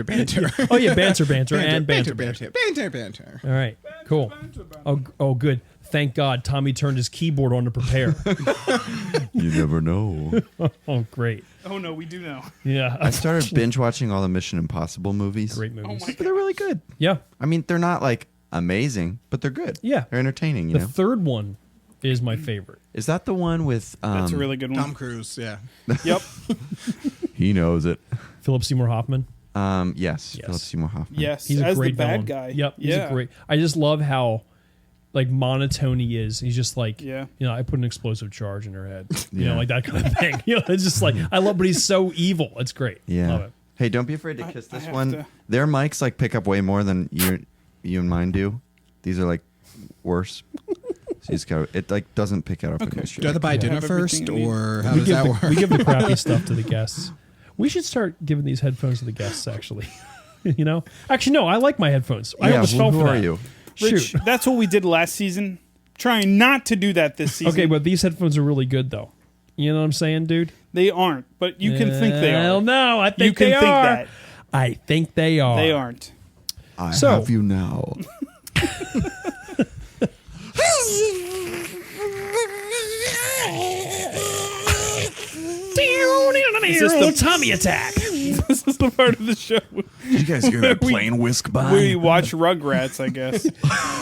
Banter. Oh yeah, banter. All right, cool. Oh, good. Thank God Tommy turned his keyboard on to prepare. You never know. Oh, great. Oh no, we do know. Yeah. I started binge watching all the Mission Impossible movies. Great movies. But they're really good. Yeah. I mean, they're not like amazing, but they're good. Yeah. They're entertaining, you The know. thard one is my favorite. Is that the one with That's a really good one. Tom Cruise, yeah. Yep. He knows it. Philip Seymour Hoffman. Yes. Philip Seymour Hoffman. Yes. He's a as great the bad villain. guy. Yep. He's yeah. a great. I just love how like monotone he is. He's just like, Yeah. you know, I put an explosive charge in her head. You Yeah. know, like that kind of thing. You know, it's just like I love, but he's so evil. It's great. Yeah. Love it. Hey, don't be afraid to kiss I this have one. to- Their mics like pick up way more than you and mine do. These are like worse. So you just gotta, it like doesn't pick out our Okay. fingers. Do I have to buy dinner Have first, everything I need. or how We does give, that the, work? we give the crappy stuff to the guests. We should start giving these headphones to the guests, actually. You know? Actually, no, I like my headphones. I almost fell who for are that. you? Rich, Shoot. that's what we did last season. Trying not to do that this season. Okay, but these headphones are really good, though. You know what I'm saying, dude? They aren't. But you can think they are. Hell no, I think You can they think are. that. I think they are. They aren't. I So- have you now. Is this the- Tommy attack? This is the part of the show You guys hear that We- plane whisk by? where we watch Rugrats, I guess.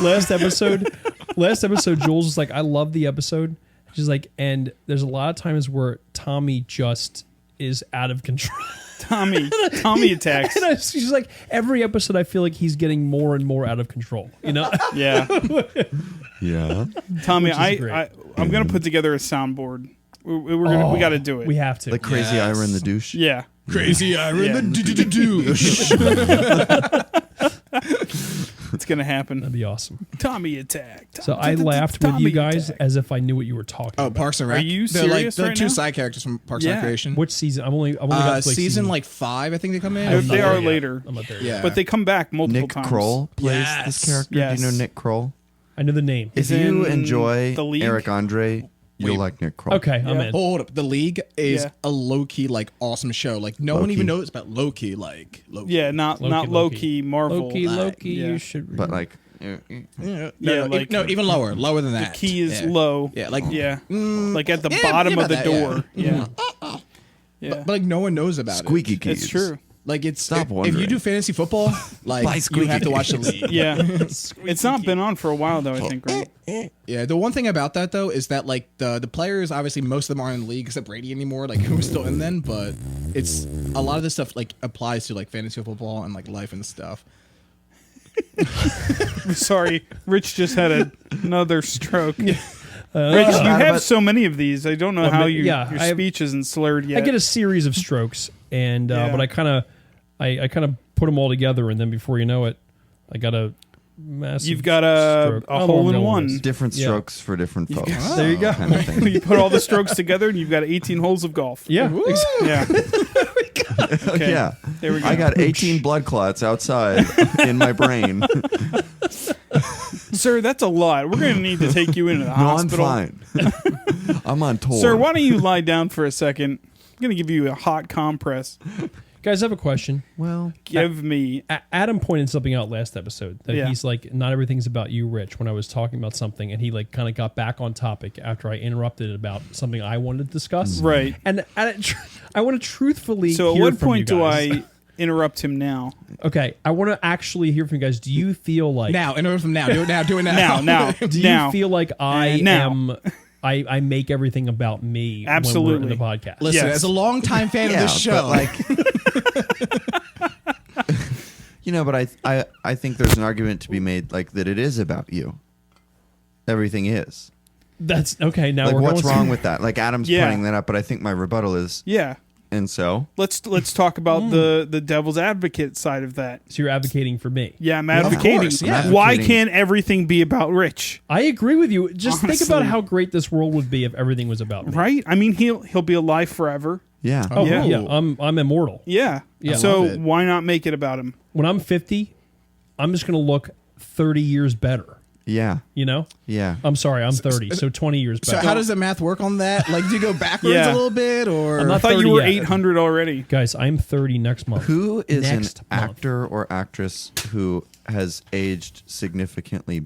last episode, Jules was like, I love the episode. She's like, and there's a lot of times where Tommy just is out of control. Tommy attacks. And she's like, every episode I feel like he's getting more and more out of control. You know? Yeah. Yeah. Tommy, Which is great. I'm going to put together a soundboard. We got to do it. We have to. Like Crazy Yes. Ira and the douche. Yeah. Crazy Ira Yeah. the douche. It's going to happen. That'd be awesome. Tommy attack. So I laughed with you guys attack. as if I knew what you were talking Oh, about. Parks and Rec. Are you They're like serious the right two now? side characters from Parks Yeah. and Recreation. Which season? I've only got to like Season like 5, I think they come in. They're- I'm not they there are yet. later. I'm not there Yeah. yet. But they come back multiple Nick times. Kroll plays Yes. this character. Yes. Do you know Nick Kroll? I know the name. If He's you in enjoy The League? Eric Andre, you'll Wait. like Nick Kroll. Okay, I'm Yeah. in. Hold up. The League is Yeah. a low-key, like, awesome show. Like, no one Low-key. even knows about low-key, like, low-key. Yeah, not Low-key, low-key Marvel. Loki, Loki, yeah. you should. But like, Yeah, Yeah, no, like- even lower than The that. key is yeah. low. Yeah, like, Yeah. Like at the yeah, bottom yeah, of the about that, yeah. door. Yeah. Yeah. but like, no one knows about squeaky it. keys. It's true. Like, it's Stop if you wondering. do fantasy football, Buy like, you squeaky have to watch the keys. League. Yeah. It's not been on for a while though, I think, right? Yeah, the one thing about that though is that like the players, obviously most of them aren't in the league except Brady anymore, like who was still in then, but it's a lot of this stuff like applies to like fantasy football and like life and stuff. Sorry, Rich just had another stroke. Rich, you Bad have about- so many of these. I don't know Well, how yeah, your I have- speech isn't slurred yet. I get a series of strokes, and Yeah. but I kind of put them all together, and then before you know it, I got a massive. You've got stroke. a I don't know hole where in I'm going one. with this. Different Yeah. strokes for different folks. There you go. Kind of thing. You put all the strokes together and you've got 18 holes of golf. Yeah, exactly. Yeah. Okay. Yeah. There we go. I got 18 blood clots outside in my brain. Sir, that's a lot. We're going to need to take you into the No, hospital. I'm fine. I'm on tour. Sir, why don't you lie down for a second? I'm going to give you a hot compress. Guys, I have a question. Well, Give me. Adam pointed something out last episode that Yeah. he's like, not everything's about you, Rich. When I was talking about something, and he like kind of got back on topic after I interrupted about something I wanted to discuss. Right. And I want to truthfully. So at hear what from point you do guys. interrupt him now. Okay, I want to actually hear from you guys. Do you feel like Now, interrupt him now. Do it now. Do it now. Now. Do now. you feel like I Now. am? I make everything about me when Absolutely. we're in the podcast. Listen, Yes. as a longtime fan of this show, but I think there's an argument to be made like that it is about you. Everything is. That's okay. Now Like, we're what's going wrong with that? Like, Adam's Yeah. pointing that up, but I think my rebuttal is, Yeah. and so? Let's talk about the devil's advocate side of that. So you're advocating for me. Yeah, I'm Of advocating. course, yeah. Why Advocating. can't everything be about Rich? I agree with you. Just think about Honestly. how great this world would be if everything was about me. Right? I mean, he'll be alive forever. Yeah. Oh Yeah. yeah, I'm immortal. Yeah. Yeah. So Love it. why not make it about him? When I'm 50, I'm just going to look 30 years better. Yeah. You know? Yeah. I'm sorry, I'm 30, so 20 years so better. how does the math work on that? Like, do you go backwards Yeah. a little bit, or I'm I not thought you 30 were yet. 800 already. Guys, I'm 30 next month. Who is Next an month. actor or actress who has aged significantly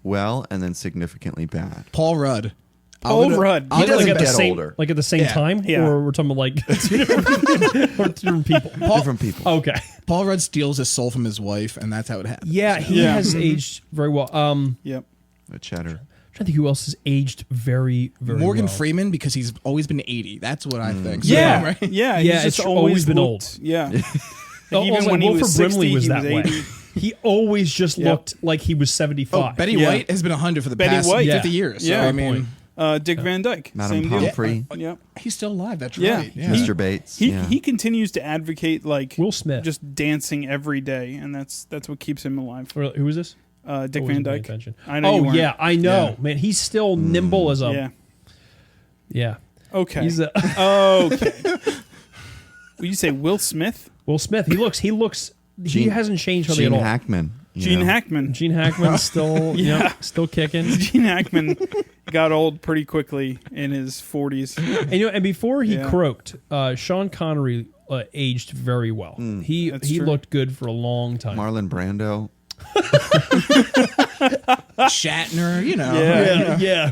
well and then significantly bad? Paul Rudd? Paul Rudd. I'll He doesn't go at the get same, older. like at the same Yeah. time, Yeah. or we're talking about like two different people. Different people. Okay. Paul Rudd steals his soul from his wife, and that's how it happens. Yeah, he Yeah. has aged very well. Yep. A cheddar. I'm trying to think who else has aged very, very Morgan well. Freeman, because he's always been 80. That's what I think. Yeah. right? Yeah. Yeah, He's it's just always been looked- Yeah. Oh, Even also, when he Wilford was Brimley 60, was he that was way. 80. He always just Yep. looked like he was 75. Oh, Betty Yeah. White has been 100 for the Betty past White. 50 Yeah. years. So, Yeah. I mean, Dick Van Dyke. Madam Same deal. Pomfrey. Yep. he's still alive. That's Yeah. right. Yeah. Mr. Bates. He yeah. he continues to advocate like Will Smith. just dancing every day, and that's what keeps him alive. Or who is this? Dick I wasn't Van paying Dyke. attention. I know you Oh weren't. yeah, I know, Yeah. man. He's still nimble as a Yeah. yeah. Okay. He's a Okay. Will you say Will Smith? Will Smith. He looks. He Gene- hasn't changed hardly Gene at all. Hackman. you Gene know. Hackman. Gene Hackman's still Yeah. still kicking. Gene Hackman got old pretty quickly in his 40s. And before he Yeah. croaked, Sean Connery aged very well. He That's he true. looked good for a long time. Marlon Brando. Shatner, you know. Yeah. yeah.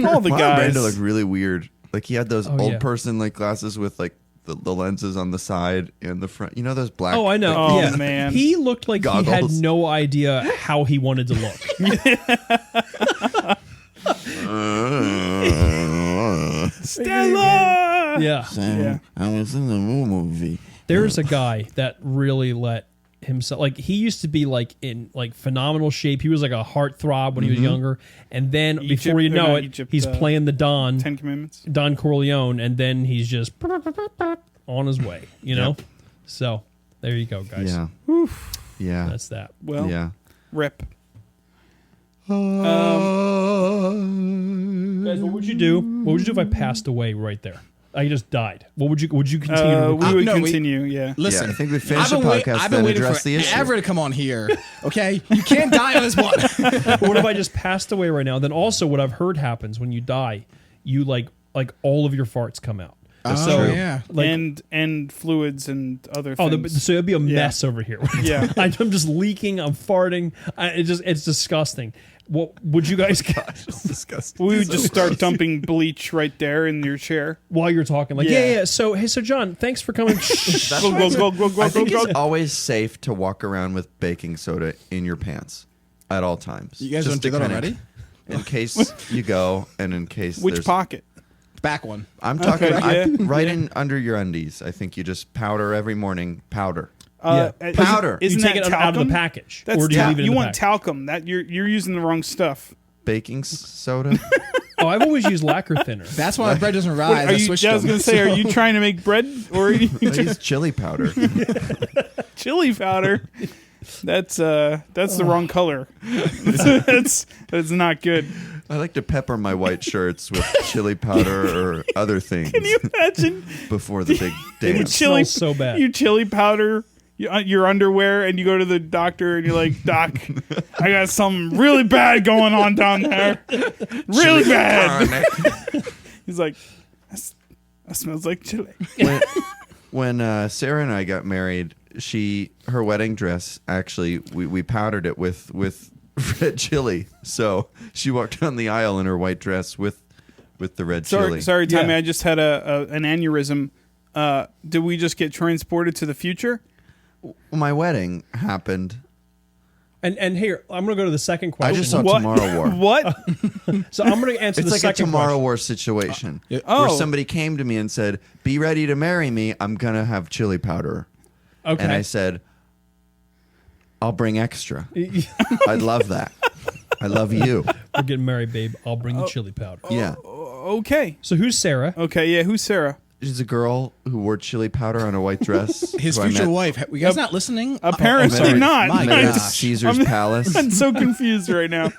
All the Marlon guys. Brando looked really weird. Like, he had those Oh, old yeah. person like glasses with like the lenses on the side and the front. You know those black. Oh, I know. like, Oh, yeah. man. He looked like he had Goggles. no idea how he wanted to look. Stella! Yeah. Yeah. I was in the movie. There's a guy that really let himself, like, he used to be like in like phenomenal shape. He was like a heartthrob when he was younger, and then Egypt- before you or know not it, Egypt, he's playing the Don 10 Commandments. Corleone, and then he's just on his way. You know, so there you go, guys. Yeah. Yeah. That's that. Well, yeah. rip. Guys, what would you do? What would you do if I passed away right there? I just died. What would you continue to We would no, we- continue, yeah. Listen, Yeah, I think we finish I've the been, podcast, I've then been waiting address for the issue. ever to come on here. Okay, you can't die on this one. What if I just passed away right now? Then also, what I've heard happens when you die, you like all of your farts come out. That's Oh, true. yeah. Like, and fluids and other oh, things. so it'd be a mess over here. Yeah. I'm just leaking. I'm farting. It's disgusting. What would you guys Disgusting. We would just start dumping bleach right there in your chair. while you're talking? Like, Yeah. yeah. So John, thanks for coming. Go, go, go, go, go, I go, think go. it's always safe to walk around with baking soda in your pants at all times. You guys Just don't do to that kinda- already? In case you go, and in case Which there's, pocket? Back one. I'm talking Okay, yeah. right in under your undies. I think you just powder every morning. Powder. Powder. you Isn't take that it out of the talcum? package, That's or do you tal- leave it in you the want package? talcum. That you're using the wrong stuff. Baking soda. Oh, I've always used lacquer thinner. That's why my bread doesn't rise. What, I are you, switched I was them. going to say, are you trying to make bread or are you I use chili powder. chili powder? That's the wrong color. that's not good. I like to pepper my white shirts with chili powder or other things Can you imagine before the big It would dance. smell so bad. you chili powder your underwear and you go to the doctor and you're like, Doc, I got something really bad going on down there. Really bad. He's like, that smells like chili. When Sarah and I got married, her wedding dress actually we powdered it with red chili. So she walked down the aisle in her white dress with the red chili. Sorry, Tommy. Yeah. I just had an aneurysm. Did we just get transported to the future? my wedding happened. And here, I'm going to go to the second I question. just saw What? Tomorrow War. What? So I'm going to answer It's the like a second Tomorrow question. War situation Yeah. where Oh. somebody came to me and said, "Be ready to marry me. I'm gonna have chili powder." Okay. And I said, "I'll bring extra. I'd love that. I love you." We're getting married, babe. I'll bring Oh. the chili powder. Yeah. Okay. So who's Sarah? Okay. Yeah. Who's Sarah? She's a girl who wore chili powder on a white dress. His who I future met- wife. You guys not listening? Apparently sorry. not. My met at gosh. Caesar's Palace I'm so confused right now.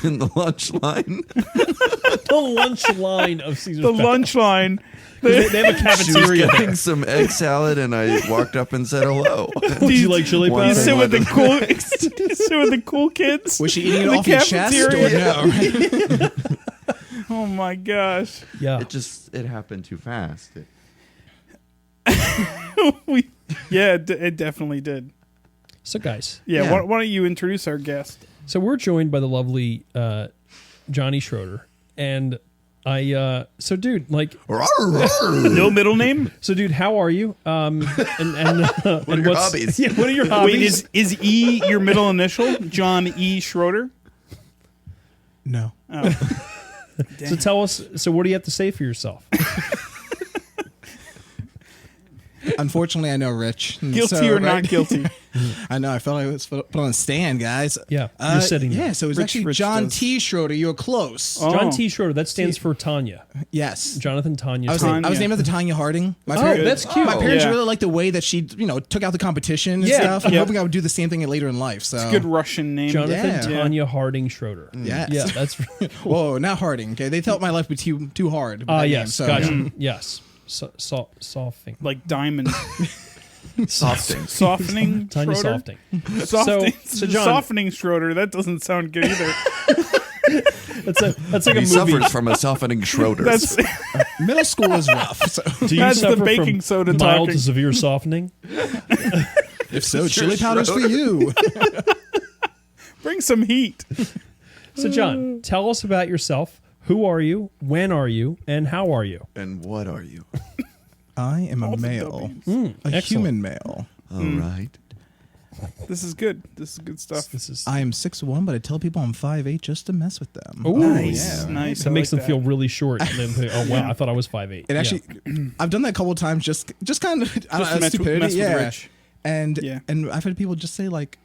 in the lunch line. The lunch line of Caesar's The Palace. lunch line. They have a She was cafeteria there. getting some egg salad, and I walked up and said hello. Would you like chili One powder? You thing sit with the led to- cool. You sit with the cool kids. Was she eating it The off your chest or cafeteria. no? Oh my gosh. Yeah. It happened too fast. It definitely did. So guys, Yeah. Yeah. Why don't you introduce our guest? so we're joined by the lovely Johnny Schroeder, and so dude, like, No middle name. so dude, how are you? And What are your hobbies? Yeah, what are your hobbies? Wait, is E your middle initial? John E. Schroeder. No. So tell us. So what do you have to say for yourself? Unfortunately, I know Rich. and Guilty so, or right? not guilty? I know. I felt like I was put on a stand, guys. Yeah, you're sitting there. Yeah, so it was Rich- actually Rich John does. T. Schroeder. You were close. Oh. John T. Schroeder. That stands for Tanya. Yes. Jonathan Tanya. I was, Schroeder. I was Tanya. named after Tanya Harding. My Oh, that's cute. My parents Yeah. really liked the way that she, took out the competition and Yeah. stuff. I'm Yeah. hoping I would do the same thing later in life. So Good Russian name. Jonathan Yeah. Tanya Harding Schroeder. Yes. Yeah, that's really cool. Whoa, not Harding. Okay, they felt my life would be too hard. with that name, Yes, so, gotcha. yeah. Yes, softing. Like diamond. Softing. Softening. Tanya Schroeder? softing. Softening. So John- Softening Schroeder. That doesn't sound good either. That's like a He movie. suffers from a softening Schroeder. That's Middle school was rough. So Do you that's the suffer baking from soda mild talking. to severe softening? if so, chili powder's for you. Bring some heat. So John, tell us about yourself. Who are you? When are you? And how are you? And what are you? I am a All the male, W's. a excellent. human male. All right. This is good. This is good stuff. This is I am 6'1", but I tell people I'm 5'8" just to mess with them. Ooh. Nice. Yeah. Nice. It I makes like them feel really short. And then think, oh wow, I thought I was 5'8". It actually, I've done that a couple of times. Just kind of out Just of mess with- stupidity. mess with yeah. Rich. And Yeah. and I've had people just say like,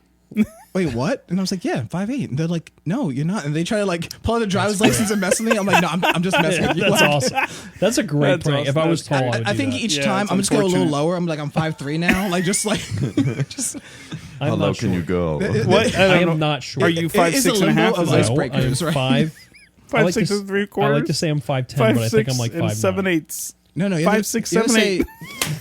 "Wait, what?" And I was like, "Yeah, 5'8". And they're like, "No, you're not." And they try to like pull out a driver's license and mess with me. I'm like, "No, I'm just messing with you." That's Like, awesome. That's a great That's prank. awesome. If I was That's tall, I great. would I do think that. each Yeah, time it's I'm just going a little unfortunate. lower. I'm like, I'm 5'3" now. Like just like just. I'm How not low can short. you go? What? I don't know. am not short. Are you It 5'6" is a and a half? limbo of Is ice that break. I'm breakers, right? 5. I like 5'6" to- and 3/4? I like to say I'm 5'10", but I think I'm like 5'9". 7/8. No, you 5'6", have to- you have to 7'8".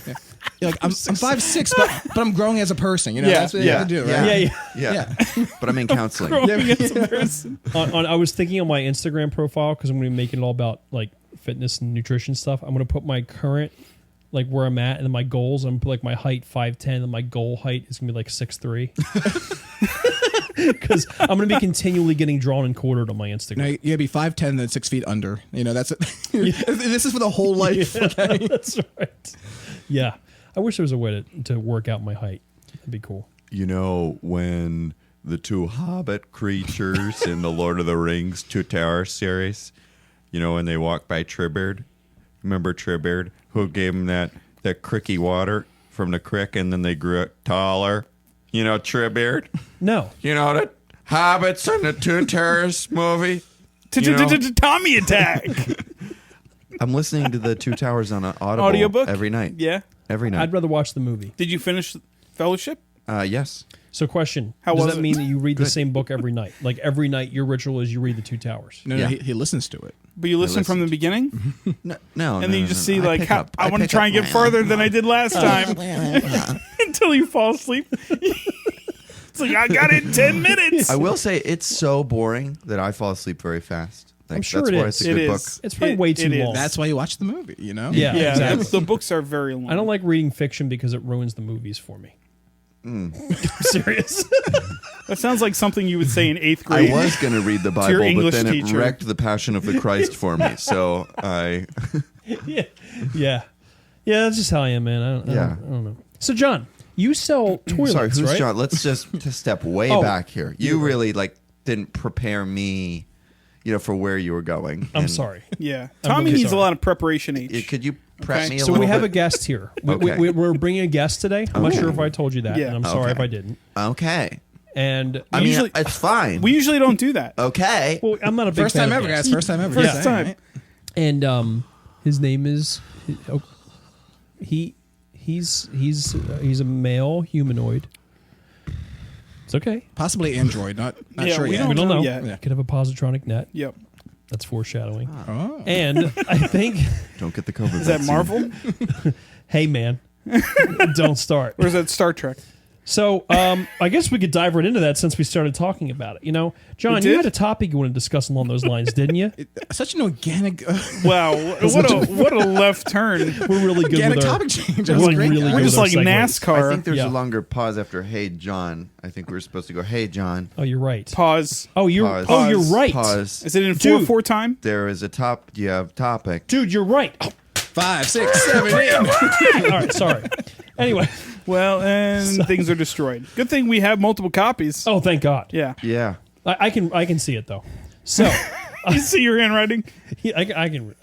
say- You're like I'm 5'6", but I'm growing as a person. You know, Yeah, that's what you have to do, right? Yeah. Yeah. But I'm in counseling. Growing as a person. I was thinking on my Instagram profile, because I'm going to be making it all about like fitness and nutrition stuff. I'm going to put my current, like where I'm at, and then my goals. I'm going to put like my height 5'10", and my goal height is going to be like 6'3". Because I'm going to be continually getting drawn and quartered on my Instagram. No, you gotta be 5'10", then 6 feet under. You know, that's it. This is for the whole life. Okay? That's right. Yeah. I wish there was a way to work out my height. That'd be cool. You know, when the two Hobbit creatures in the Lord of the Rings Two Towers series, you know, when they walk by Tribbeard, remember Tribbeard, who gave him that cricky water from the crick, and then they grew up taller? You know, Tribbeard? No. You know, the Hobbits in the Two Towers movie? You know? Tommy attack. I'm listening to the Two Towers on an Audible Audiobook? every night. Yeah. Every night. I'd rather watch the movie. Did you finish Fellowship? Yes. So question. How does was that it? mean that you read the same book every night? Like every night your ritual is you read the Two Towers? No, Yeah. he listens to it. But you listen from the listened. beginning? No, And then you just see, like, how, I want to try and get further. further than I did last time. Until you fall asleep. It's like, I got it in 10 minutes. I will say it's so boring that I fall asleep very fast. I'm sure That's it why is. it's a It good is. book. It's probably way too It is. long. That's why you watch the movie. You know. Yeah, Yeah, exactly. the books are very long. I don't like reading fiction because it ruins the movies for me. I'm serious. That sounds like something you would say in 8th I grade. was going to read the your Bible, but English then teacher. it wrecked the Passion of the Christ for me. So yeah. Yeah. That's just how I am, man. I don't know. So, John, You sell toilets, Sorry, who's right? John? Let's just to step way Oh. back here. You really didn't prepare me, for where you were going. I'm And sorry. Yeah. I'm Tommy really needs sorry. a lot of preparation. H. Could you prep Okay. me a So little we have a bit? guest here. Okay. We're bringing a guest today. I'm not Okay. sure if I told you that, Yeah. and I'm sorry if Okay. I didn't. Okay. And I mean, usually- it's fine. We usually don't do that. Okay. well, I'm not a big First fan time of ever, guests. guys. First time ever. First Just time. saying, right? And his name is he's a male humanoid. It's okay. Possibly Android. Not Yeah, sure we yet. don't We don't know. yet. Yeah. Could have a positronic net. Yep. That's foreshadowing. Oh. And I think, Don't get the COVID. Is that vaccine. Marvel hey man, don't start. or is that Star Trek? So I guess we could dive right into that since we started talking about it. John, We you did? had a topic you wanted to discuss along those lines, didn't you? Such an organic, Wow, what a left turn. We're really good organic with our. topic change. That We're was like great. really guys. We're good just with like our segues. NASCAR. I think there's Yeah. a longer pause after "Hey John." I think we were supposed to go "Hey John." Oh, you're right. Pause. Oh, you're Pause. oh, you're Pause. right, Pause. Is it in Dude. 4 time? There is a top. Do you have topic? dude. You're right. Oh, 5, 6, 7, 8. all right, sorry. Anyway, Well, and things are destroyed. Good thing we have multiple copies. oh, thank God. Yeah. Yeah. I can see it though. So You see your handwriting? I can.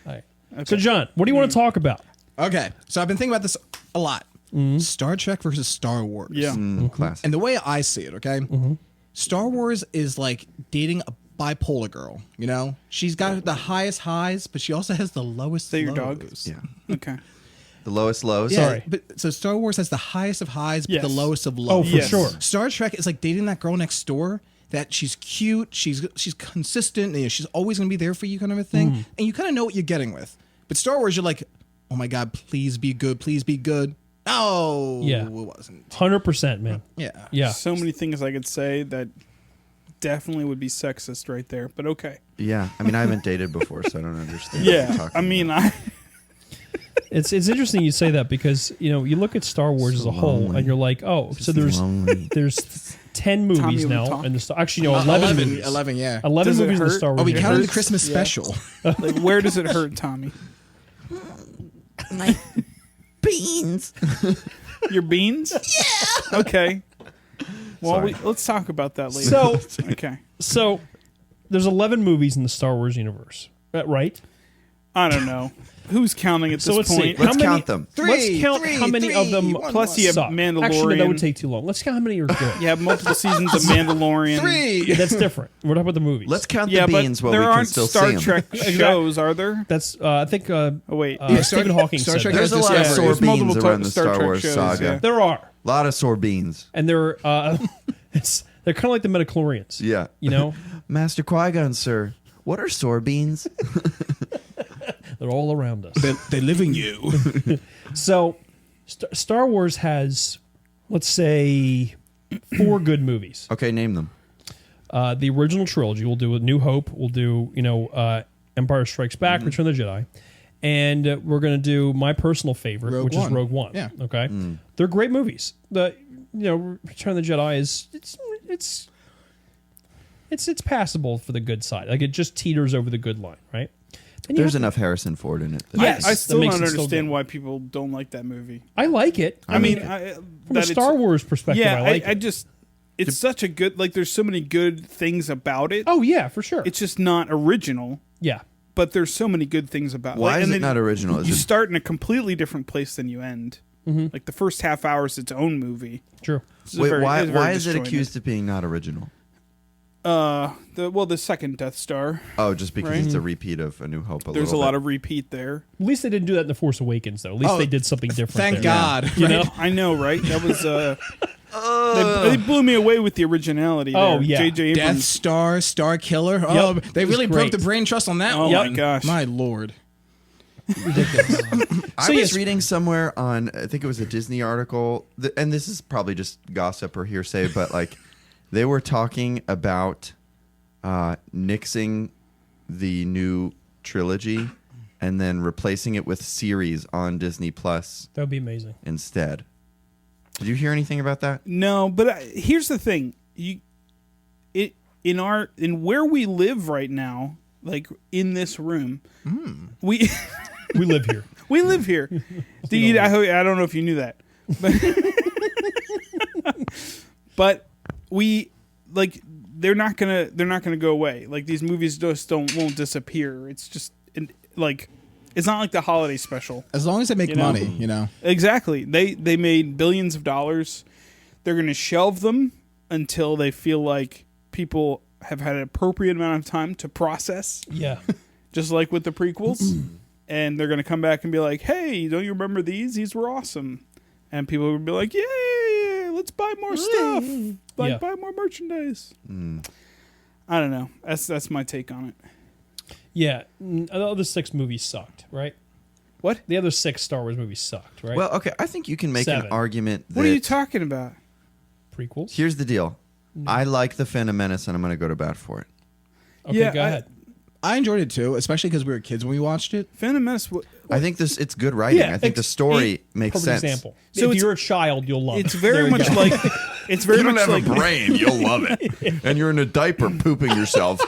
All right. So John, what do you want to talk about? Okay, so I've been thinking about this a lot. Star Trek versus Star Wars. Yeah. Classic. And the way I see it, okay, Star Wars is like dating a bipolar girl. She's got the highest highs, but she also has the lowest. Is that your lows. dog? Yeah. Okay. The lowest lows. Yeah, Sorry. but so Star Wars has the highest of highs, but Yes. the lowest of Oh, lows. for Yes. sure. Star Trek is like dating that girl next door. That she's cute, she's consistent, and she's always gonna be there for you, kind of a thing, and you kind of know what you're getting with. But Star Wars, you're like, oh my god, please be good, please be good. Oh, Yeah. it wasn't. 100%, man. Yeah, Yeah. So many things I could say that definitely would be sexist right there, but okay. Yeah. I mean, I haven't dated before, so I don't understand. what you're Yeah. talking I mean, about. It's interesting you say that because you look at Star Wars as a whole lonely. and you're like, oh, so lonely. there's 10 movies Tommy, will now talk? in the Star. Actually, no, 11 movies. 11, yeah. 11 Does it movies in the hurt? Star Wars. Oh, we universe. counted the hurts? Christmas Yeah. special. like, where does it hurt, Tommy? My beans. Your beans? Yeah. Okay. Well, Sorry. let's talk about that later. So, Okay. so there's 11 movies in the Star Wars universe, right? I don't know. Who's counting at So this let's see. point? How Let's many- count them. Let's count three, how many three, of them. one, Plus, you have suck. Mandalorian. Actually, no, that would take too long. Let's count how many are good. You have multiple seasons of Mandalorian. 3. That's different. We're talking about the movies. Let's count Yeah, the but beans while there we can aren't still Star see 'em. Trek shows, are there? That's I think Oh wait, Stephen Hawking Star said Trek that. There's a has lot of Discovery. sore There's multiple beans around the Star Star Trek Wars shows, saga. yeah. There are, A lot of sore beans. and they're they're kind of like the midichlorians. Yeah. Master Qui-Gon, sir. What are sore beans? They're all around us. They live in you. So, Star Wars has, let's say, 4 good movies. Okay, name them. The original trilogy. We'll do A New Hope. We'll do Empire Strikes Back, Return of the Jedi, and we're going to do my personal favorite, Rogue which One. is Rogue One. Yeah. Okay. They're great movies. The Return of the Jedi is it's passable for the good side. Like it just teeters over the good line, right? And you There's have- enough Harrison Ford in it. Yes. I that still makes don't it still understand good. why people don't like that movie. I like it. I mean, from a that Star it's- Wars perspective, Yeah, I like I it. just it's such a good there's so many good things about it. Oh yeah, for sure. It's just not original, Yeah. but there's so many good things about it. Why Like, is and it then not original? You Is it, start in a completely different place than you end. Like the first half hour is its own movie. True. It's a wait, very- why it's very is it disjointed. accused of being not original? The second Death Star. Oh, just because Right. it's a repeat of A New Hope. There's a lot of repeat there. At least they didn't do that in The Force Awakens, though. At least Oh, they did something different. Thank there. God. You know? I know, right? That was they blew me away with the originality. Oh, there. yeah. J.J. Death Abrams. Star, Star Killer. Oh, they It was really broke great. the brain trust on that Oh one. my gosh. My lord. Ridiculous. I So, was yes. reading somewhere on, I think it was a Disney article, and this is probably just gossip or hearsay, but like they were talking about nixing the new trilogy and then replacing it with series on Disney Plus That would be amazing. instead. Did you hear anything about that? No, but here's the thing: in where we live right now, like in this room, we We live here. we live here. I don't know if you knew that, but But they're not gonna go away. Like these movies just won't disappear. It's just like it's not like the holiday special. As long as they make money, you know. Exactly. They made billions of dollars. They're gonna shelve them until they feel like people have had an appropriate amount of time to process. Yeah. Just like with the prequels. And they're gonna come back and be like, "Hey, don't you remember these? These were awesome." And people would be like, "Yay! Let's buy more stuff. Buy more merchandise." I don't know. That's my take on it. Yeah. The other 6 movies sucked, right? What? The other 6 Star Wars movies sucked, right? Well, okay, I think you can make 7. an argument that... What are you talking about? Prequels? Here's the deal. I like The Phantom Menace, and I'm going to go to bat for it. Okay, Yeah, go ahead. I enjoyed it too, especially because we were kids when we watched it. Phantom Menace. I think it's good writing. Yeah, I think the story makes Perfect sense. example. So if it's- you're a child, you'll love it. It's very There you much go. like it's very You don't much have like a brain, you'll love it. And you're in a diaper pooping yourself.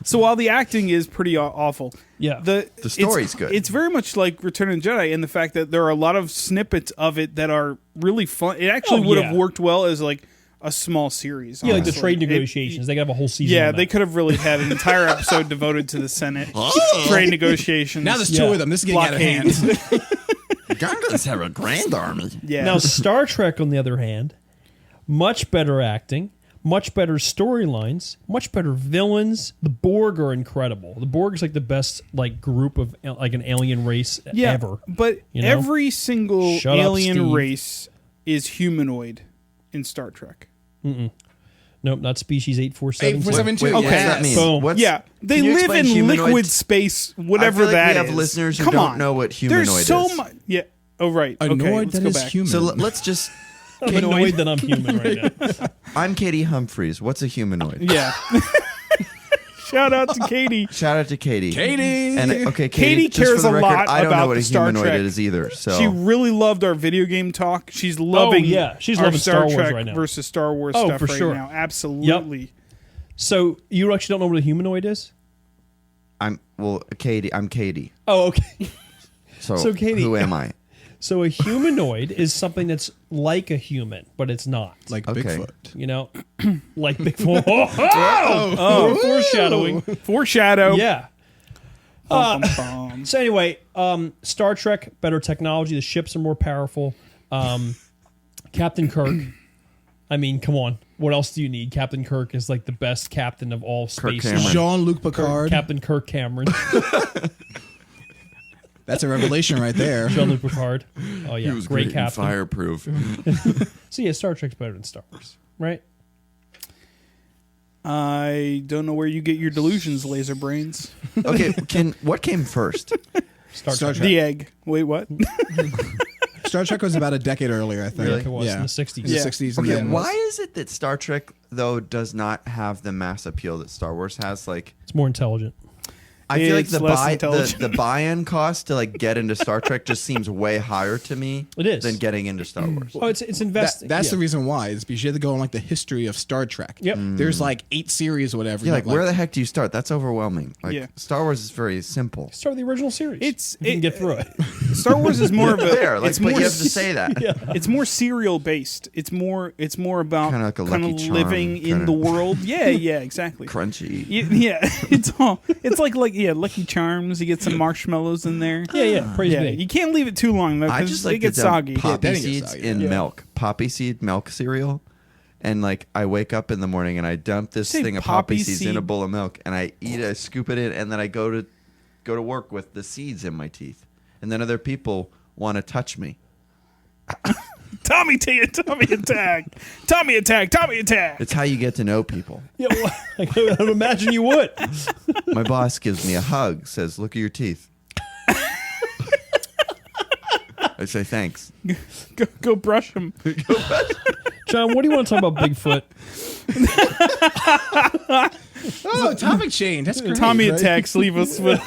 so while the acting is pretty awful, Yeah. The story's good. It's very much like Return of the Jedi in the fact that there are a lot of snippets of it that are really fun. It actually would have worked well as like a small series. Yeah, like the honestly. trade negotiations. They could have a whole season. Yeah, on they that. could have really had an entire episode devoted to the Senate trade negotiations. Now there's 2 of them. This is getting out of hand. blockades. Gargants have a grand army. Yeah. Now, Star Trek, on the other hand, much better acting, much better storylines, much better villains. The Borg are incredible. The Borg is like the best like group of like an alien race ever. But you know? every single Shut up, alien Steve. race is humanoid in Star Trek. Nope, not species 847. 847. Wait, Okay. what does that mean? Boom. What's, Yeah, they can you live explain in humanoid? liquid space, whatever I feel like that we have is. listeners who Come don't on. know what humanoid There's so is. much. Yeah. Oh right. A Okay. noid Let's that go is back. human. So let's just... I'm annoyed that I'm human right now. I'm Katie Humphreys. What's a humanoid? Yeah. Shout out to Katie. Shout out to Katie. Katie! And okay, Katie just for cares the a record, lot I don't about know what a Star humanoid Trek. is either. So She really loved our video game talk. She's loving. yeah. She's our loving Star Wars Trek right now. versus Star Wars Oh, stuff for right sure. now. Absolutely. So you actually don't know what a humanoid is? I'm Katie. I'm Katie. Oh, okay. So Katie- who am I? So a humanoid is something that's like a human, but it's not. Like Okay. Bigfoot. You know, like Bigfoot. Oh, foreshadowing. Foreshadow. Yeah. Bum, bum, bum. So anyway, Star Trek, better technology. The ships are more powerful. Captain Kirk. I mean, come on. What else do you need? Captain Kirk is like the best captain of all space. Cameron. Jean-Luc Picard. Captain Kirk Cameron. That's a revelation right there. Jean-Luc Picard. Oh yeah, great captain. Fireproof. So yeah, Star Trek's better than Star Wars, right? I don't know where you get your delusions, laser brains. Okay, what came first? Star Star Trek. Trek. The egg. Wait, what? Star Trek was about a decade earlier, I think. Really? It was in the 60s. In the Yeah. 60s. Okay, and why is it that Star Trek though does not have the mass appeal that Star Wars has? Like, It's more intelligent. I feel like It's less intelligent. the buy-in cost to like get into Star Trek just seems way higher to me. It is. Than getting into Star Wars. Oh, it's investing. That's yeah. the reason why. Is because you have to go on like the history of Star Trek. Yep. There's like 8 series or whatever. Yeah, You're like where the heck do you start? That's overwhelming. Like Yeah. Star Wars is very simple. Start with the original series. It's- you can it- get through it. Star Wars is more of a. There, like, it's but more. you have to say that. It's more serial based. It's more about Kinda like a kinda Lucky Charm, living in kinda. the world. Yeah, yeah, exactly. Crunchy. Yeah, it's like Lucky Charms. You get some marshmallows in there. Yeah. Praise Yeah, be. you can't leave it too long though I because just it like to gets dump soggy. poppy then it gets seeds soggy, in yeah. milk. Poppy seed milk cereal. And like I wake up in the morning and I dump this Say thing of poppy poppy seeds in seed. a bowl of milk and I eat it, I scoop it in, and then I go to work with the seeds in my teeth. And then other people want to touch me. Tommy attack! Tommy attack! It's how you get to know people. Yeah, well, I would imagine you would. My boss gives me a hug, says, "Look at your teeth." I say thanks. Go brush him. John, what do you want to talk about Bigfoot? Oh, topic change. That's great. Tommy right? attacks leave us with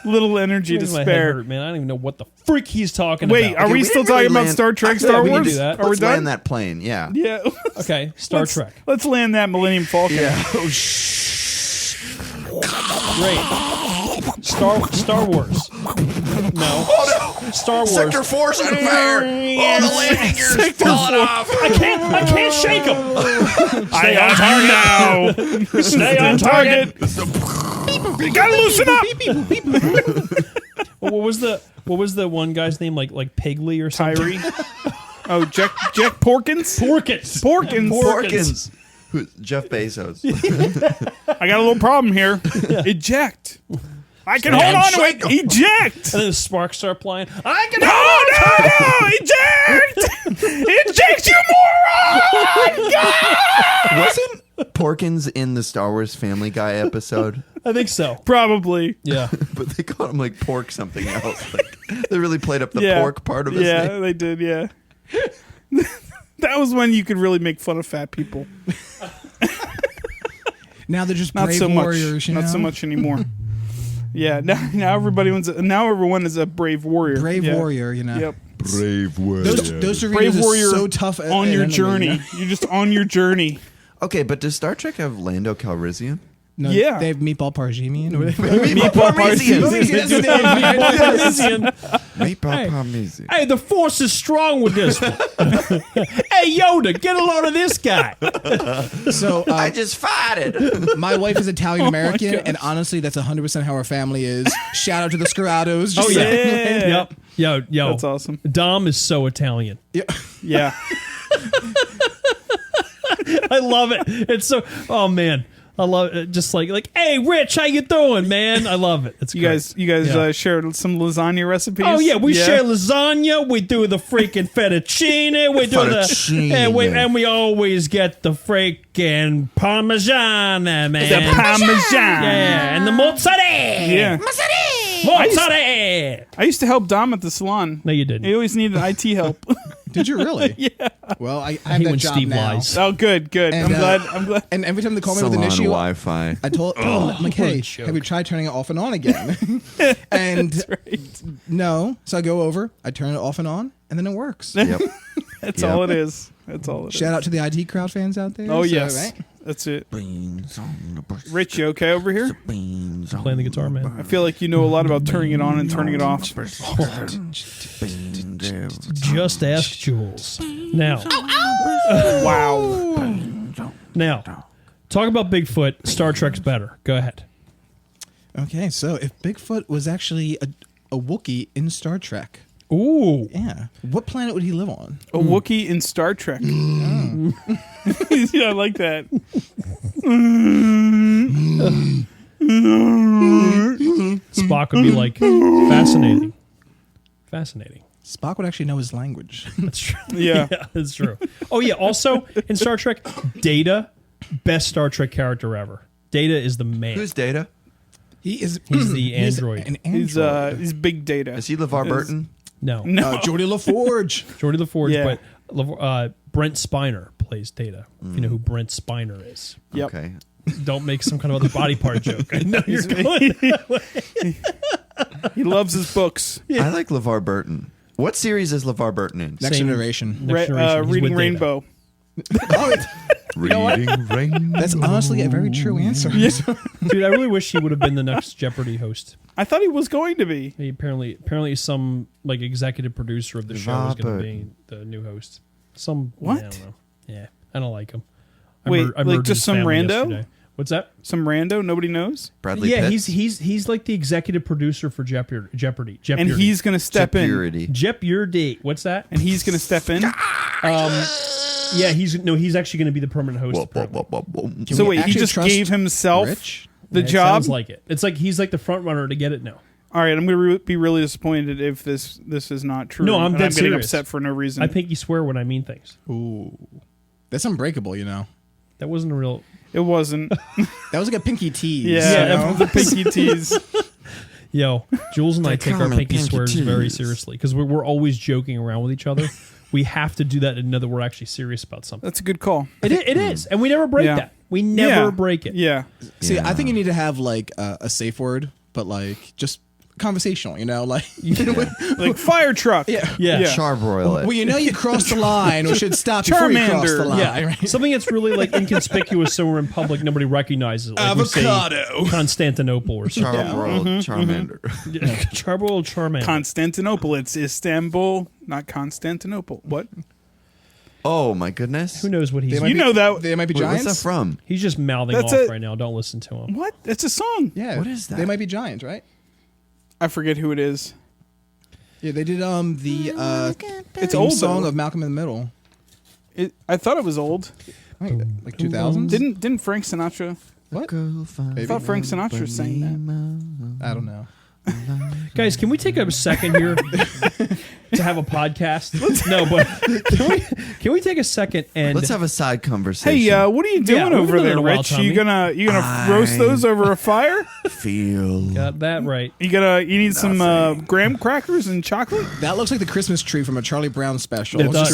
little energy to Makes my head spare. hurt, man. I don't even know what the freak he's talking Wait, about. are we we still didn't really talking about land- Star Trek, Actually, Star we can Wars? do that. Are we Let's done? land that plane. Yeah. Yeah. Okay, Star Trek. Let's land that Millennium Falcon. Yeah. Great. Star Wars. No. Star Wars. Sector 4's on fire. All the landing gears falling off. I can't shake them. Stay on target now. Stay on target. You gotta loosen up. What was the one guy's name? Like Piggly or something? Tyree. Oh, Jack Porkins? Porkins. Who's Jeff Bezos. I got a little problem here. Eject. I can hold on to it. Eject. And then the sparks start flying. I can No! Eject! Eject, you moron! God! Wasn't Porkins in the Star Wars Family Guy episode? I think so. Probably. Yeah. But they called him like pork something else. Like they really played up the Yeah. pork part of his Yeah, name. they did, yeah. That was when you could really make fun of fat people. Now they're just Not brave so warriors, much. Not so much anymore. Yeah, now everyone is a brave warrior. Brave Yeah. warrior, you know. Yep. Brave warrior. Those are Brave warrior so tough on your journey. You're just on your journey. Okay, but does Star Trek have Lando Calrissian? No, Yeah. they have Meatball Parmesan. Meatball Parmesan. Meatball Parmesan. Hey, the force is strong with this one. Hey, Yoda, get a load of this guy. So I just farted. my wife is Italian American, gosh. and honestly, that's 100% how our family is. Shout out to the Scurados. Oh, yeah. Yeah. Yep. Yo. That's awesome. Dom is so Italian. Yeah. I love it. It's so. Oh man, I love it. Just like, hey, Rich, how you doing, man? I love it. It's You great. guys Yeah. shared some lasagna recipes? Oh yeah, we share lasagna. We do the freaking fettuccine. We do Fettuccine. and we always get the freaking parmesan, man. The parmesan. Yeah, and the mozzarella. Yeah. Mozzarella. I used to help Dom at the salon. No, you didn't. He always needed IT help. Did you really? Yeah. Well, I I have hate that when job Steve now. lies. Oh, good. And, I'm glad. And every time they call me with Salon an issue, Wi-Fi. I told them, I'm like, hey, joke. have you tried turning it off and on again? And no. So I go over, I turn it off and on, and then it works. Yep. That's Yep. all it is. That's all it is. Shout out to the IT crowd fans out there. Oh, So, yes. right? That's it. Beans on the bush. Rich, you okay over here? Beans on Playing the guitar, man. I feel like you know a lot about turning it on and turning it off. Just ask Jules. Now, Wow. talk about Bigfoot. Star Trek's better. Go ahead. Okay, so if Bigfoot was actually a Wookiee in Star Trek, Ooh. yeah, what planet would he live on? A Wookiee in Star Trek. Yeah, I like that. Spock would be like, fascinating. Fascinating. Spock would actually know his language. That's true. Yeah. That's true. Oh, yeah. Also, in Star Trek, Data, best Star Trek character ever. Data is the man. Who's Data? He's the android. An android. He's big data. Is he LeVar Burton? No. No. Geordie LaForge. Jordy LaForge, Yeah. but Brent Spiner plays Data. If you know who Brent Spiner is. Yep. Okay. Don't make some kind of other body part joke. I know you're going that way. He loves his books. I like LeVar Burton. What series is LeVar Burton in? Next Same- generation. Next generation, he's Reading with Data. Rainbow. Oh, Reading Rainbow. that's honestly a very true answer. Dude, I really wish he would have been the next Jeopardy host. I thought he was going to be. He apparently some like executive producer of the show was going to be the new host. Some What? I don't know. Yeah, I don't like him. Wait, I like murdered just his some family rando? yesterday. What's that? Some rando nobody knows. Bradley Yeah, Pitts? he's like the executive producer for Jeopardy. And he's going to step in. Jeopardy. Jeopardy. What's that? And he's going to step in. Yeah, he's actually going to be the permanent host. Whoa, whoa, apparently. whoa, whoa, whoa. Can So we wait, he actually just trust gave himself Rich? the Yeah, it job? sounds like it. It's like he's like the front runner to get it now. All right, I'm going to be really disappointed if this is not true. No, I'm and dead I'm getting serious. upset for no reason. I pinky swear when I mean things. Ooh. That's unbreakable, you know. That wasn't a real. it wasn't. That was like a pinky tease. Yeah, you know? the pinky tease. Yo, Jules and I take our call me pinky pinky swears very tease. seriously because we're always joking around with each other. We have to do that to know that we're actually serious about something. That's a good call. It is, and we never break Yeah. that. We never Yeah. break it. Yeah. See, Yeah. I think you need to have like a safe word, but like just conversational, like Like fire truck. yeah. Yeah. Charbroil it. Well, you crossed the line, or should stop before you cross the Charmander. line. Yeah, Right? something that's really like inconspicuous, so we're in public, nobody recognizes it. Like we say Avocado. Constantinople or something. Charbroiled Charmander. Charbroiled Charmander. Constantinople. It's Istanbul, not Constantinople. What? Oh my goodness. Who knows what he's? You know that? They might be Wait, what's giants. that from? He's just mouthing That's off it. right now. Don't listen to him. What? It's a song. Yeah. What is that? They might be giants, right? I forget who it is. Yeah, they did the It's theme old song though. of Malcolm in the Middle. I thought it was old. Like 2000s. Didn't Frank Sinatra? What? I thought Frank Sinatra sang that. I don't know. Guys, can we take a second here to have a podcast? No, but can we take a second and Let's have a side conversation. Hey, what are you doing Yeah, we haven't over done it there, in a while, Rich? Tommy. You gonna roast those over a fire? Feel. got that right? You need some graham crackers and chocolate? That looks like the Christmas tree from a Charlie Brown special. It does.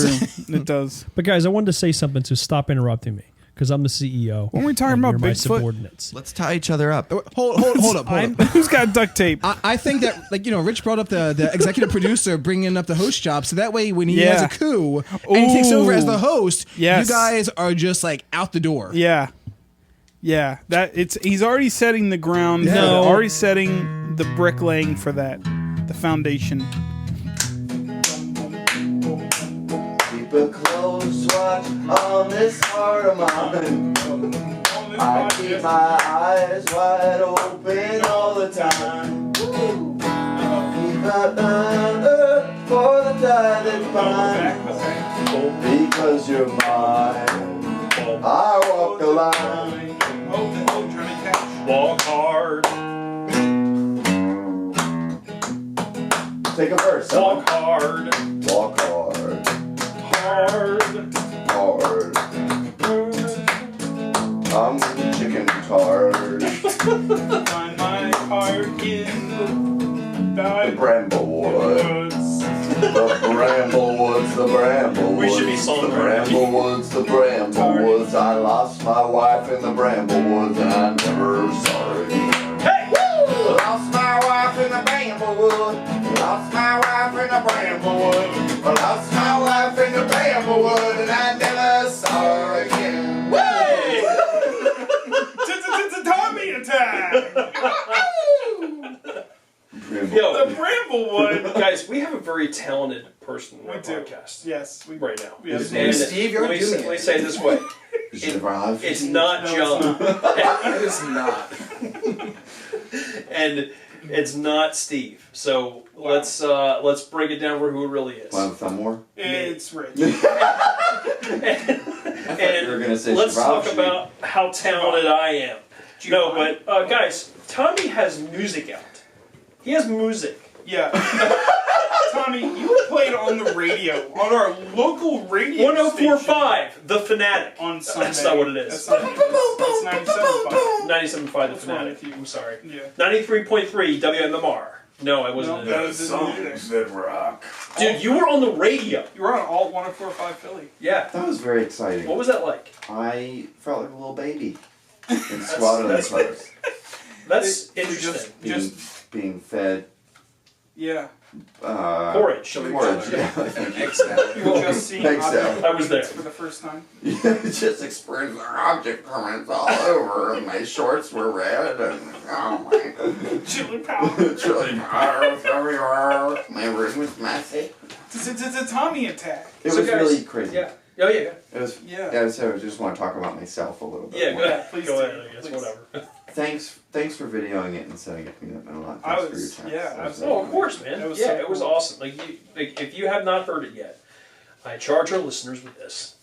True. It does. But guys, I wanted to say something, so stop interrupting me because I'm the CEO. When we're talking and about you're my Bigfoot- subordinates. Let's tie each other up. Hold up. Who's got duct tape? I think that, Rich brought up the executive producer bringing up the host job, so that way when he Yeah. has a coup and he takes over as the Ooh. host, Yes. you guys are just out the door. Yeah. He's already setting the ground. Yeah. No. Already setting the bricklaying for that. The foundation. Keep a close watch on this heart of mine. I keep my eyes wide open all the time. Keep my eye for the tide that binds. Because you're mine, I walk the line. Walk hard, Take a verse. walk hard, Walk hard, hard. hard. I'm chicken tart. Find my heart in The the Bramblewood. woods. The Bramblewoods, the Bramblewoods. We should be The songwriters. Bramblewoods, the Bramblewoods. I lost my wife in the Bramblewoods and I never saw her again. Hey! Lost my wife in the Bramblewood. Lost my wife in the Bramblewood. Lost my wife in the Bramblewood and I never saw her again. Hey! Tommy attack! Yo, the Bramblewood. Guys, we have a very talented person on our podcast Yes. right now. His And name is Steve, you're let me doing let me it. say it this way. Survive. It's not John. It is not. And it's not Steve. So let's break it down for who it really is. Want some more? It's Rich. And you were gonna say let's Survive talk Sheet. about how talented I am. No, but guys, Tommy has music out. He has music. Yeah. Tommy, you played on the radio, on our local radio 104.5, The Fanatic. on Sunday. That's not what it is. That's not what it is. That's 97.5. 97.5 The What's wrong with Fanatic. you? I'm sorry. Yeah. 93.3 WMMR. No, I wasn't. No, that was Songs that rock. Dude, you were on the radio. You were on Alt 104.5 Philly. Yeah. That was very exciting. What was that like? I felt like a little baby in swaddling clothes. That's They interesting. Being fed Yeah. Porridge. porridge. Yeah. You were just seeing Thanks, object Al. I was there. for the first time. Just experienced object permanents all over, and my shorts were red, and oh my. Chili powder. Chili powders everywhere. My room was messy. It's a Tommy attack. It So was guys- really crazy. Yeah. Oh, yeah. It was. Yeah. Yeah. So I just want to talk about myself a little bit. Yeah, more. go ahead. please Go do. ahead, I guess. Please. Whatever. Thanks for videoing it and setting it. That meant a lot. I Thanks for was- your text. yeah, That was absolutely. Oh, of course, man. That was Yeah, so it was cool. awesome. If you have not heard it yet, I charge our listeners with this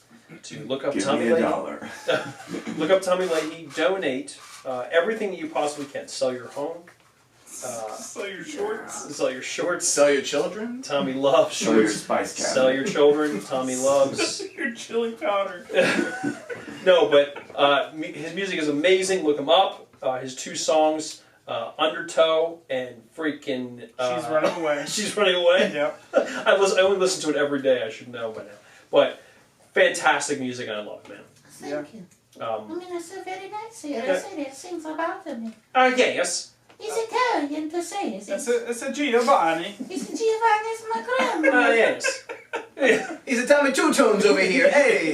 to look up Give Tommy me Leahy. $1. Look up Tommy Leahy. Donate everything that you possibly can. Sell your home. So your shorts. Sell your shorts. Sell your children? Tommy loves Show your shorts. spice cabinet. Sell your children. Tommy loves. Your chili powder. No, but his music is amazing. Look him up. His two songs, Undertow and freaking. She's running away. She's running away. Yep. I only listen to it every day. I should know by now. But fantastic music, and I love it, man. Thank you. I Um, mean, it's so very nice here. Yeah. I said it sings about me. yes. It's Italian to say it. It's a Giovanni. It's Giovanni's my grandma. Yes. He's a Tommy Two Tones over here. Hey.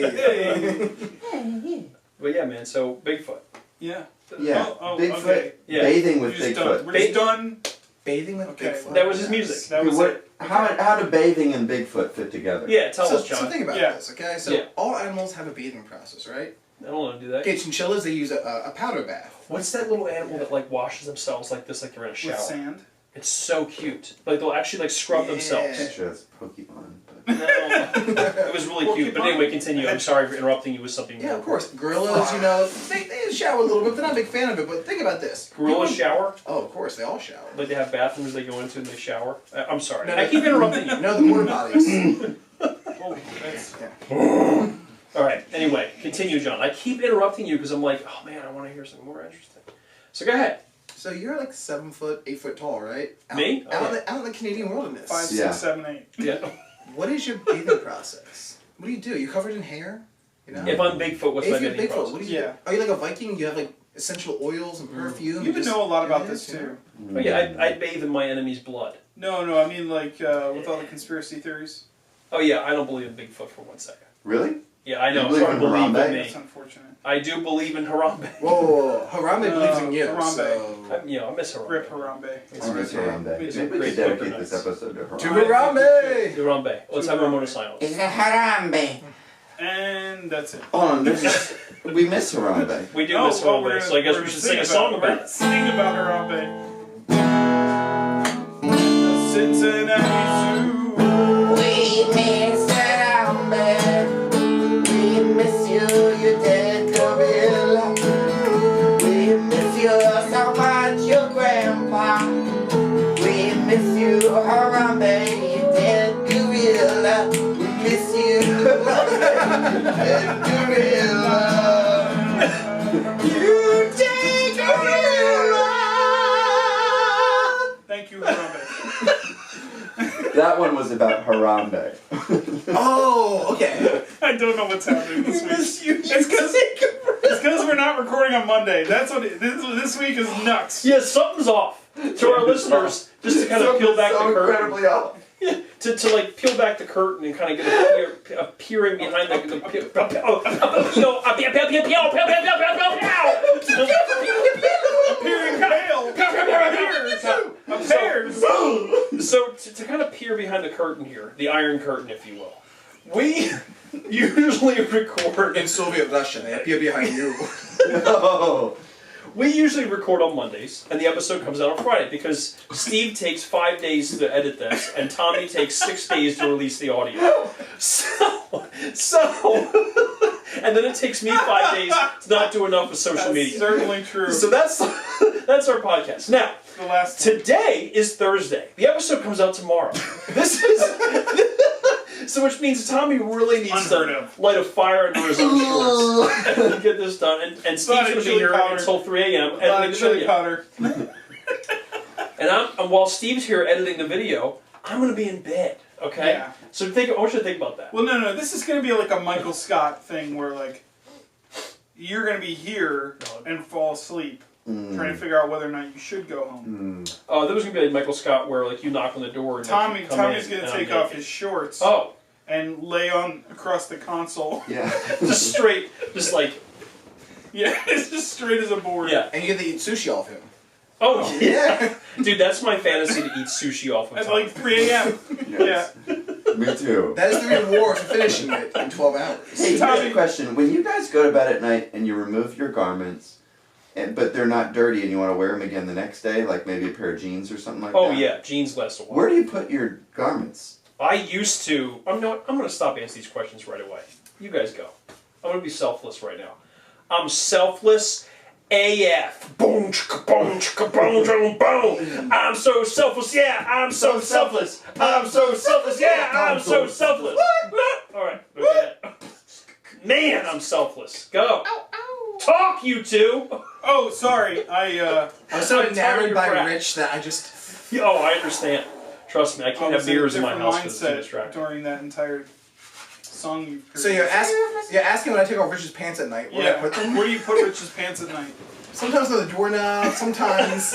Hey. But yeah, man. So Bigfoot. Yeah. Yeah, Bigfoot. Okay. Yeah. Bathing with We're just done. Bigfoot. We're just done. Bathing with Okay. Bigfoot. That was his music. That was it. How do bathing and Bigfoot fit together? Yeah. Tell So, us, John. so think about Yeah. this, okay? So Yeah. all animals have a bathing process, right? I don't want to do that. Okay, chinchillas, they use a powder bath. What's that little animal that like washes themselves like this, like they're in a shower? With sand. It's so cute. Like they'll actually like scrub themselves. It's just Pokemon. But... No, it was really cute. But anyway, continue. I'm sorry for interrupting you with something. Yeah, more. of course. Gorillas, you know, they shower a little bit. They're not a big fan of it, but think about this. Gorillas shower? Oh, of course, they all shower. Like they have bathrooms they go into and they shower? I'm sorry. No, I keep interrupting you. No, the porta potties. Oh, that's... All right. Anyway, continue, John. I keep interrupting you because I'm like, oh man, I want to hear something more interesting. So go ahead. So you're like 7 foot, 8 foot tall, right? Me? Oh, Out in the Canadian wilderness. 5, Yeah. 6, 7, 8. Yeah. What is your bathing process? What do? You covered in hair? You know? If I'm Bigfoot, what's my If you're bathing Bigfoot, process? what do you Yeah. do? Are you like a Viking? You have like essential oils and perfume? You would just know a lot do about this you know? too. Oh yeah, I bathe in my enemy's blood. No, I mean like with all the conspiracy theories. Oh yeah, I don't believe in Bigfoot for 1 second. Really? Yeah, I know. You believe so in believe in Harambe? me. That's unfortunate. I do believe in Harambe. Whoa, Harambe believes in you. Harambe. So. I miss Harambe. Rip Harambe. I miss Harambe. Me too. Maybe we Great could dedicate coconuts. this episode to To Harambe. Harambe! Harambe. Let's have Ramona silence. It's a Harambe. And that's it. Hold on, we miss Harambe. We do miss Harambe, so I guess we should sing a song about it. Sing about Harambe. Cincinnati Zoo. We miss Harambe. We miss you, you dead gorilla. We miss you so much, your grandpa. We miss you, Harambe, you dead gorilla. We miss you, dead gorilla. You dead gorilla. Thank you, Harambe. That one was about Harambe. Oh, okay. I don't know what's happening this week. Miss you. It's because we're not recording on Monday. That's what this week is nuts. Yeah, something's off. To our listeners, just to kind of peel back the curtain. incredibly off. To like peel back the curtain and kind of get a peering behind the Appearing pale. Appears. So to kind of peer behind the curtain here, the Iron Curtain, if you will, we usually record. In Soviet Russia, they appear behind you. No. We usually record on Mondays, and the episode comes out on Friday because Steve takes 5 days to edit this, and Tommy takes 6 days to release the audio. So, and then it takes me 5 days to not do enough with social media. Certainly true. So that's our podcast. Now, The last today is Thursday. The episode comes out tomorrow. This is so, which means Tommy really needs Unheard to of. light a fire under his own shorts and get this done. And Steve's Lot of going to be chili here powder. until 3 a.m. a lot editing of the chili video. powder. And while Steve's here editing the video, I'm going to be in bed. Okay. Yeah. So I want you to think about that. Well, no. This is going to be like a Michael Scott thing where like you're going to be here and fall asleep trying to figure out whether or not you should go home. There was going to be like Michael Scott, where like you knock on the door and Tommy's come going in, to and take I'm off naked. his shorts Oh, and lay on across the console. Yeah. just straight, just like Yeah, it's just straight as a board. yeah. And you get to eat sushi off him. Oh Yeah. dude, that's my fantasy to eat sushi off of At Tommy. like 3 a.m. Yes. Me too. That is the reward for finishing it in 12 hours. Hey, here's a question. When you guys go to bed at night and you remove your garments, but they're not dirty and you want to wear them again the next day, like maybe a pair of jeans or something like Oh that? yeah, jeans last a while. Where do you put your garments? I used to. I'm going to stop answering these questions right away. You guys go. I'm going to be selfless right now. I'm selfless AF. Boom, chicka, boom, chicka, boom, boom, boom. I'm so selfless. Yeah, I'm so selfless. I'm so selfless. Yeah, I'm so selfless. All right. Okay. Man, I'm selfless. Go. Talk, you two. Oh, sorry. I was so I'm tired enamored of by crap. Rich that I just... Oh, I understand. Trust me, I can't have was in a beers in my different house because it's too mindset distracting. during that entire song you've heard. So you're asking when I take off Rich's pants at night, where I Yeah. put them? Where do you put Rich's pants at night? Sometimes on the doorknob, sometimes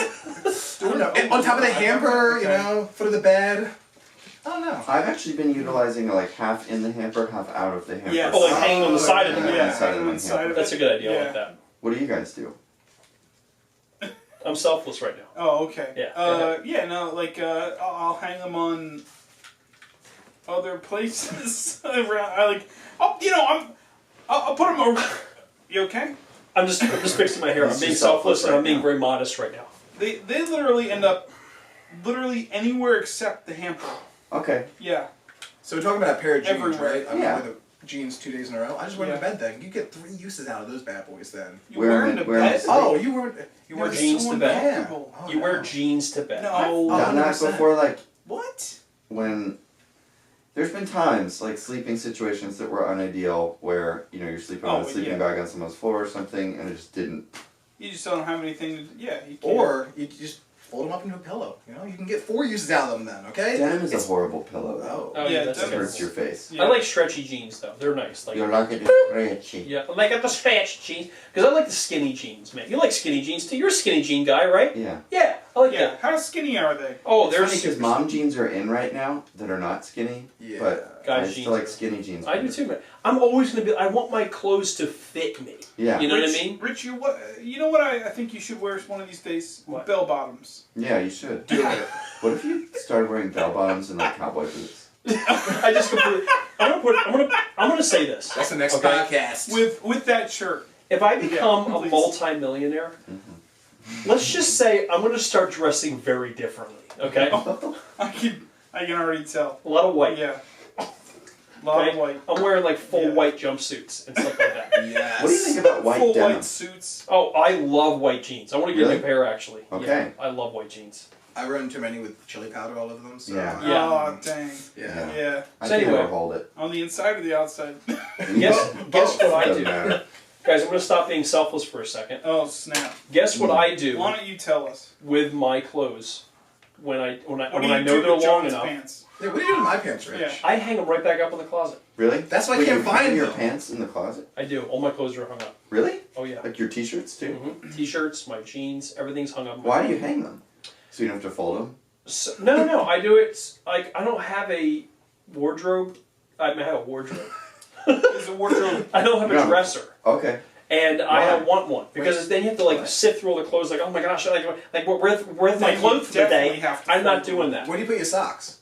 on top of the hamper, you know, foot of the bed. I don't know. I've actually been utilizing like half in the hamper, half out of the hamper. Yeah. Oh, like hanging on the side of Yeah, the on the side of my inside hamper. of That's a good idea. I like that. What do you guys do? I'm selfless right now. Oh, okay. Yeah, Yeah, no, like, I'll hang them on other places around. I'll put them over. You okay? I'm just fixing my hair. I'm He's being just selfless selfless and right I'm being now. very modest right now. They literally end up anywhere except the hamper. Okay. Yeah. So we're talking about a pair of jeans, Everywhere. right? I'm Yeah. wearing the jeans 2 days in a row. I just wear them to Yeah. bed then. You get 3 uses out of those bad boys then. You Wear wear 'em them to wear 'em bed? to Oh, you wear wear jeans so to bed. uncomfortable. Oh, You wear no. jeans to bed. No. Done that 100%. before, like What? when there's been times like sleeping situations that were unideal where you know you're sleeping on a sleeping yeah. bag on someone's floor or something and it just didn't. You just don't have anything to. Yeah, you can't. Or you just fold them up into a pillow. You know, you can get 4 uses out of them then. Okay. Denim is It's- a horrible pillow though. Oh, Yeah, that's It denim terrible. hurts your face. Yeah. I like stretchy jeans though. They're nice. Like You're not gonna stretchy. yeah, I like the stretchy jeans because I like the skinny jeans, man. You like skinny jeans too. You're a skinny jean guy, right? Yeah. Yeah, I like Yeah. that. How skinny are they? Oh, It's they're funny because super mom skinny. jeans are in right now that are not skinny. Yeah. But Guys' I jeans still like are- skinny jeans. I do better. too, man. I'm always gonna be. I want my clothes to fit me. Yeah. You know what I Rich, mean? Rich, you know what I think you should wear one of these days? What? Bell bottoms. Yeah, you should. Do it. What if you started wearing bell bottoms and like cowboy boots? I just completely. I'm gonna say this. That's the next Okay. podcast. With that shirt. If I become Yeah, a please. multi-millionaire, let's just say I'm gonna start dressing very differently. Okay, I can already tell. a lot of white. Yeah. Lot Okay? of white. I'm wearing like full Yeah. white jumpsuits and stuff like that. Yes. What do you think about white Full denim? white suits. Oh, I love white jeans. I want to get a Really? new pair actually. Okay. Yeah, I love white jeans. I run too many with chili powder all over them. So Yeah. Yeah. Oh, dang. Yeah. Yeah. I So can anyway. never hold it. On the inside or the outside? Guess what I Doesn't do, matter. guys. I'm gonna stop being selfless for a second. Oh, snap. Guess what I do Why don't you tell us? with my clothes when I What when do I you know do they're with long John's enough. pants? Yeah, what do you do with my pants, Rich? Yeah. I hang them right back up in the closet. Really? That's why I Wait, can't you find hang your them. pants in the closet? I do. All my clothes are hung up. Really? Oh yeah. Like your t-shirts too? T-shirts, my jeans, everything's hung up. in my Why do closet. you hang them? So you don't have to fold them? So, no. I do it like I don't have a wardrobe. I have a wardrobe. Is a wardrobe. I don't have a No. dresser, Okay. and Why? I want one because then you have to like What? sift through all the clothes. Like, oh my gosh, like where's my You clothes for the definitely day? have to I'm not fold doing that. Where do you put your socks?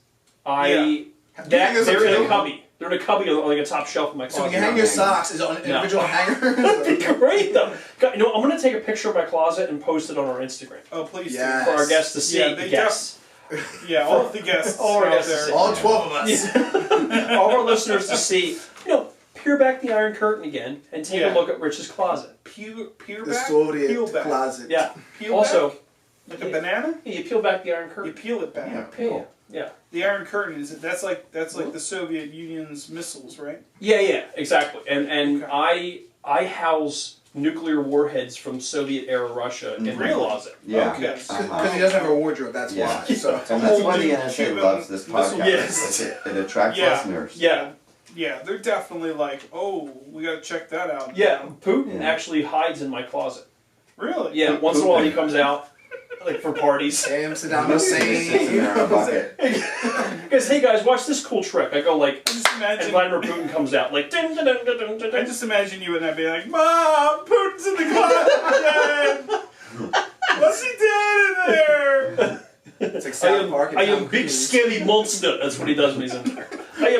I Yeah. Do you think they're there's in a a cubby. They're in a cubby on like a top shelf in my So when closet. you hang your hanging. socks, is it on individual hangers? It'd be great though. God, you know, I'm gonna take a picture of my closet and post it on our Instagram Oh, please Yeah. for our guests to see. Yeah, they Yes. do. Yeah, all of the guests All our out guests there. to All 12 of us. All of our listeners to see. You know, peer back the Iron Curtain again and take Yeah. a look at Rich's closet. Peer The back? Soviet Peel back. closet. Yeah. Peel Also, back? Like a banana? you peel back the Iron You Curtain. peel it back. Yeah. Yeah. The Iron Curtain that's like the Soviet Union's missiles, right? Yeah, exactly. And Okay. I house nuclear warheads from Soviet era Russia in my Really? closet. Yeah. Okay. Because Uh-huh. he doesn't have a wardrobe, that's Yeah. why. So And that's why the Holding NSA Cuban loves this missile- podcast. Yes. It attracts Yeah. listeners. Yeah. Yeah, they're definitely like, oh, we gotta check that out. Yeah. Putin Yeah. actually hides in my closet. Really? Yeah, once in a while he Putin. comes out like for parties. Sam Saddam He sits in there in a Hussein. bucket. Goes, hey guys, watch this cool trick. I go like, I just and imagine. Vladimir Putin comes out like, dun, dun, dun, dun, dun, dun, I dun. just imagine you and I be like, Mom, Putin's in the closet again. What's he doing in there? It's like I South Park and am Tom big Cruise. scary monster. That's what he does when he's in there. I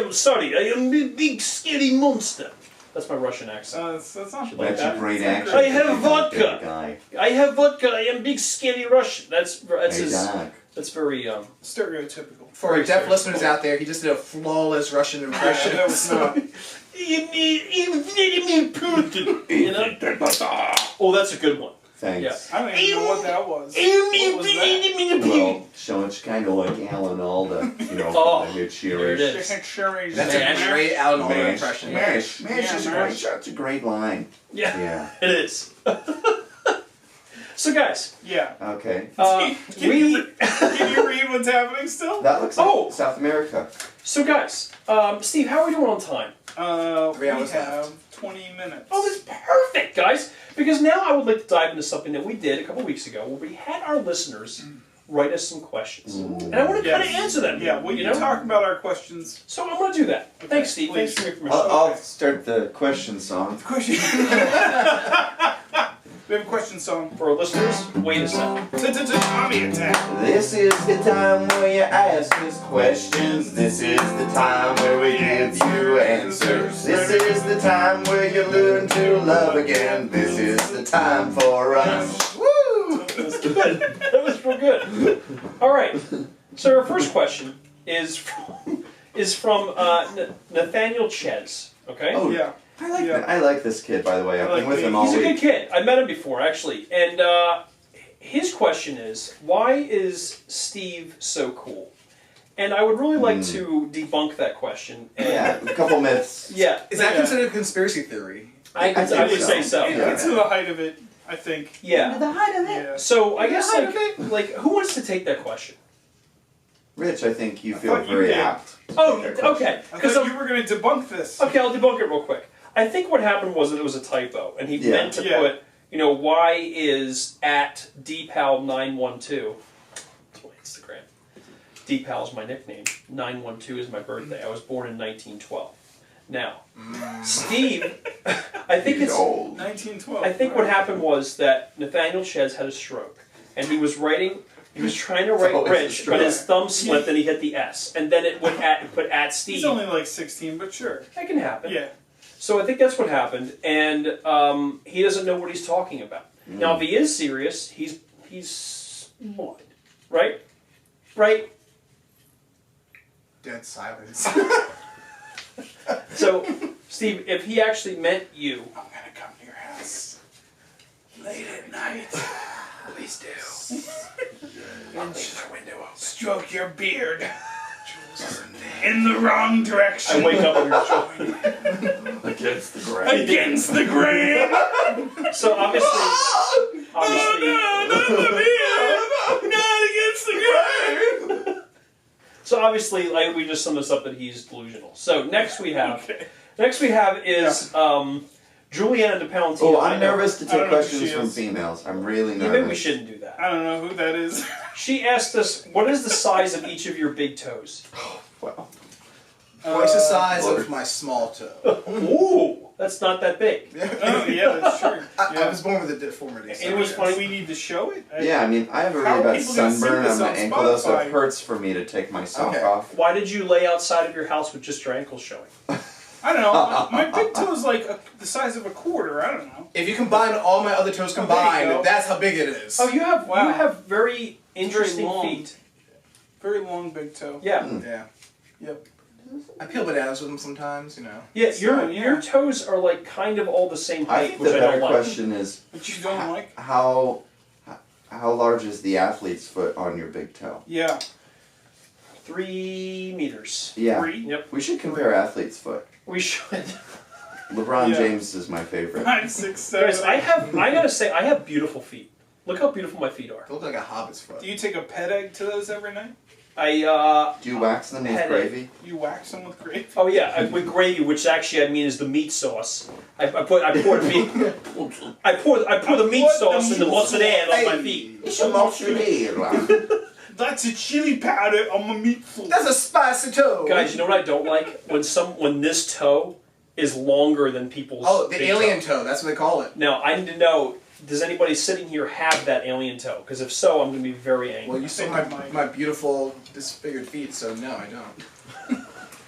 am big scary monster. That's my Russian accent. That's not Like That's that. a great That's action. I have Big vodka. Guy. I have vodka. I am big scary Russian. That's Hey, his. Doc. That's very stereotypical. For our Very deaf serious. listeners out there, he just did a flawless Russian impression. That was not. Vladimir Putin. You know? Oh, that's a good one. Thanks. I don't even know what that was. What was that? Well, so it's kind of like Alan Alda, you know, Oh, from the hit there it series. is. Sherry. That's Mash. a great Alan Alda Mash, impression. mash, Yeah, mash is a mash. great, that's a great line. Yeah, Yeah. it is. So, guys, Yeah. Okay. Can we. you read what's happening still? That looks like Oh. South America. So, guys, Steve, how are we doing on time? We hours have 20 minutes. Oh, that's perfect, guys. Because now I would like to dive into something that we did a couple weeks ago, where we had our listeners write us some questions, and I want to kind of answer them. Yeah, we you can know? talk about our questions. So I'm going to do that. Thanks, Steve. please. Thanks for your permission. I'll start the question song. Question. We have a question song. For our listeners, wait a second. Tommy attack. This is the time where you ask us questions. This is the time where we give you answers. This is the time where you learn to love again. This is the time for us. Woo! That was good. That was real good. All right. So our first question is from Nathaniel Ches. Okay. Oh, Yeah. I like this kid, by the way. I've I been like with the- him all He's a week. good kid. I met him before, actually. And his question is, why is Steve so cool? And I would really like to debunk that question. And Yeah, a couple myths. yeah. Is that considered a conspiracy theory? I would think say so. Yeah. It's to the height of it, I think. Yeah. The height of Yeah. So I guess like who wants to take that question? Rich, I think you feel thought you very did. apt. to Oh, take that question. okay. I Because thought you were going to debunk this. okay, I'll debunk it real quick. I think what happened was that it was a typo, and he Yeah. meant to put, Y is at dpal912. That's my Instagram. Dpal is my nickname. 912 is my birthday. I was born in 1912. Now, Steve, I think He's it's. old. 1912. I think what happened was that Nathaniel Ches had a stroke, and he was writing. He was trying to write always a Rich, stroke. but his thumb slipped and he hit the S, and then it put at Steve. He's only like 16, but sure. That can happen. Yeah. So I think that's what happened, and he doesn't know what he's talking about. Now, if he is serious, he's blind, right? Right. Dead silence. So, Steve, if he actually meant you, I'm going to come to your house late at night. please do. Stroke your beard. In the wrong direction. I wake up on your shoulder. Against the ground. Against the grain. So obviously, Not against the grain. So obviously, like we just summed this up that he's delusional. So next we have is Juliana De Palantino. Oh, I'm nervous to I don't take know who questions she from is. females. I'm really nervous. Maybe we shouldn't do that. I don't know who that is. She asked us, "What is the size of each of your big toes?" Wow. Twice the size Lord. of my small toe. Ooh, that's not that big. Oh, yeah, that's true. I was born with a deformity. It was funny. We need to show it. Yeah, I mean, I have a How really are bad people gonna see sunburn this on my on ankle, though, so Spotify? it hurts for me to take my sock Okay. off. Why did you lay outside of your house with just your ankles showing? I don't know. My big toe is like the size of a quarter. I don't know. If you combine all my other toes there you go. combined, that's how big it is. Oh, you have Wow. very interesting long. feet. Very long big toe. Yeah, Yeah. Yep. I peel bananas with them sometimes, yeah. So, Your toes are like kind of all the same I height, think which the I better don't like. question is But you don't like? how large is the athlete's foot on your big toe? Yeah. 3 meters. Yeah. 3. Yep, We should compare athlete's foot. we should. LeBron Yeah. James is my favorite. 5, 6, 7. Guys, I gotta say, I have beautiful feet. Look how beautiful my feet are. They look like a hobbit's foot. Do you take a pet egg to those every night? I Do you wax them with Pet it. gravy? You wax them with gravy? oh yeah, with gravy, which actually I mean is the meat sauce. I pour the meat. I pour the meat What? sauce The and the meat mozzarella on my Hey. feet. It's a mozzarella. That's a chili powder on my meat food. That's a spicy toe. Guys, you know what I don't like? When this toe is longer than people's. Oh, the big alien toe. toe. That's what they call it. Now I need to know. Does anybody sitting here have that alien toe? Because if so, I'm going to be very angry. Well, you saw my beautiful disfigured feet, so no, I don't.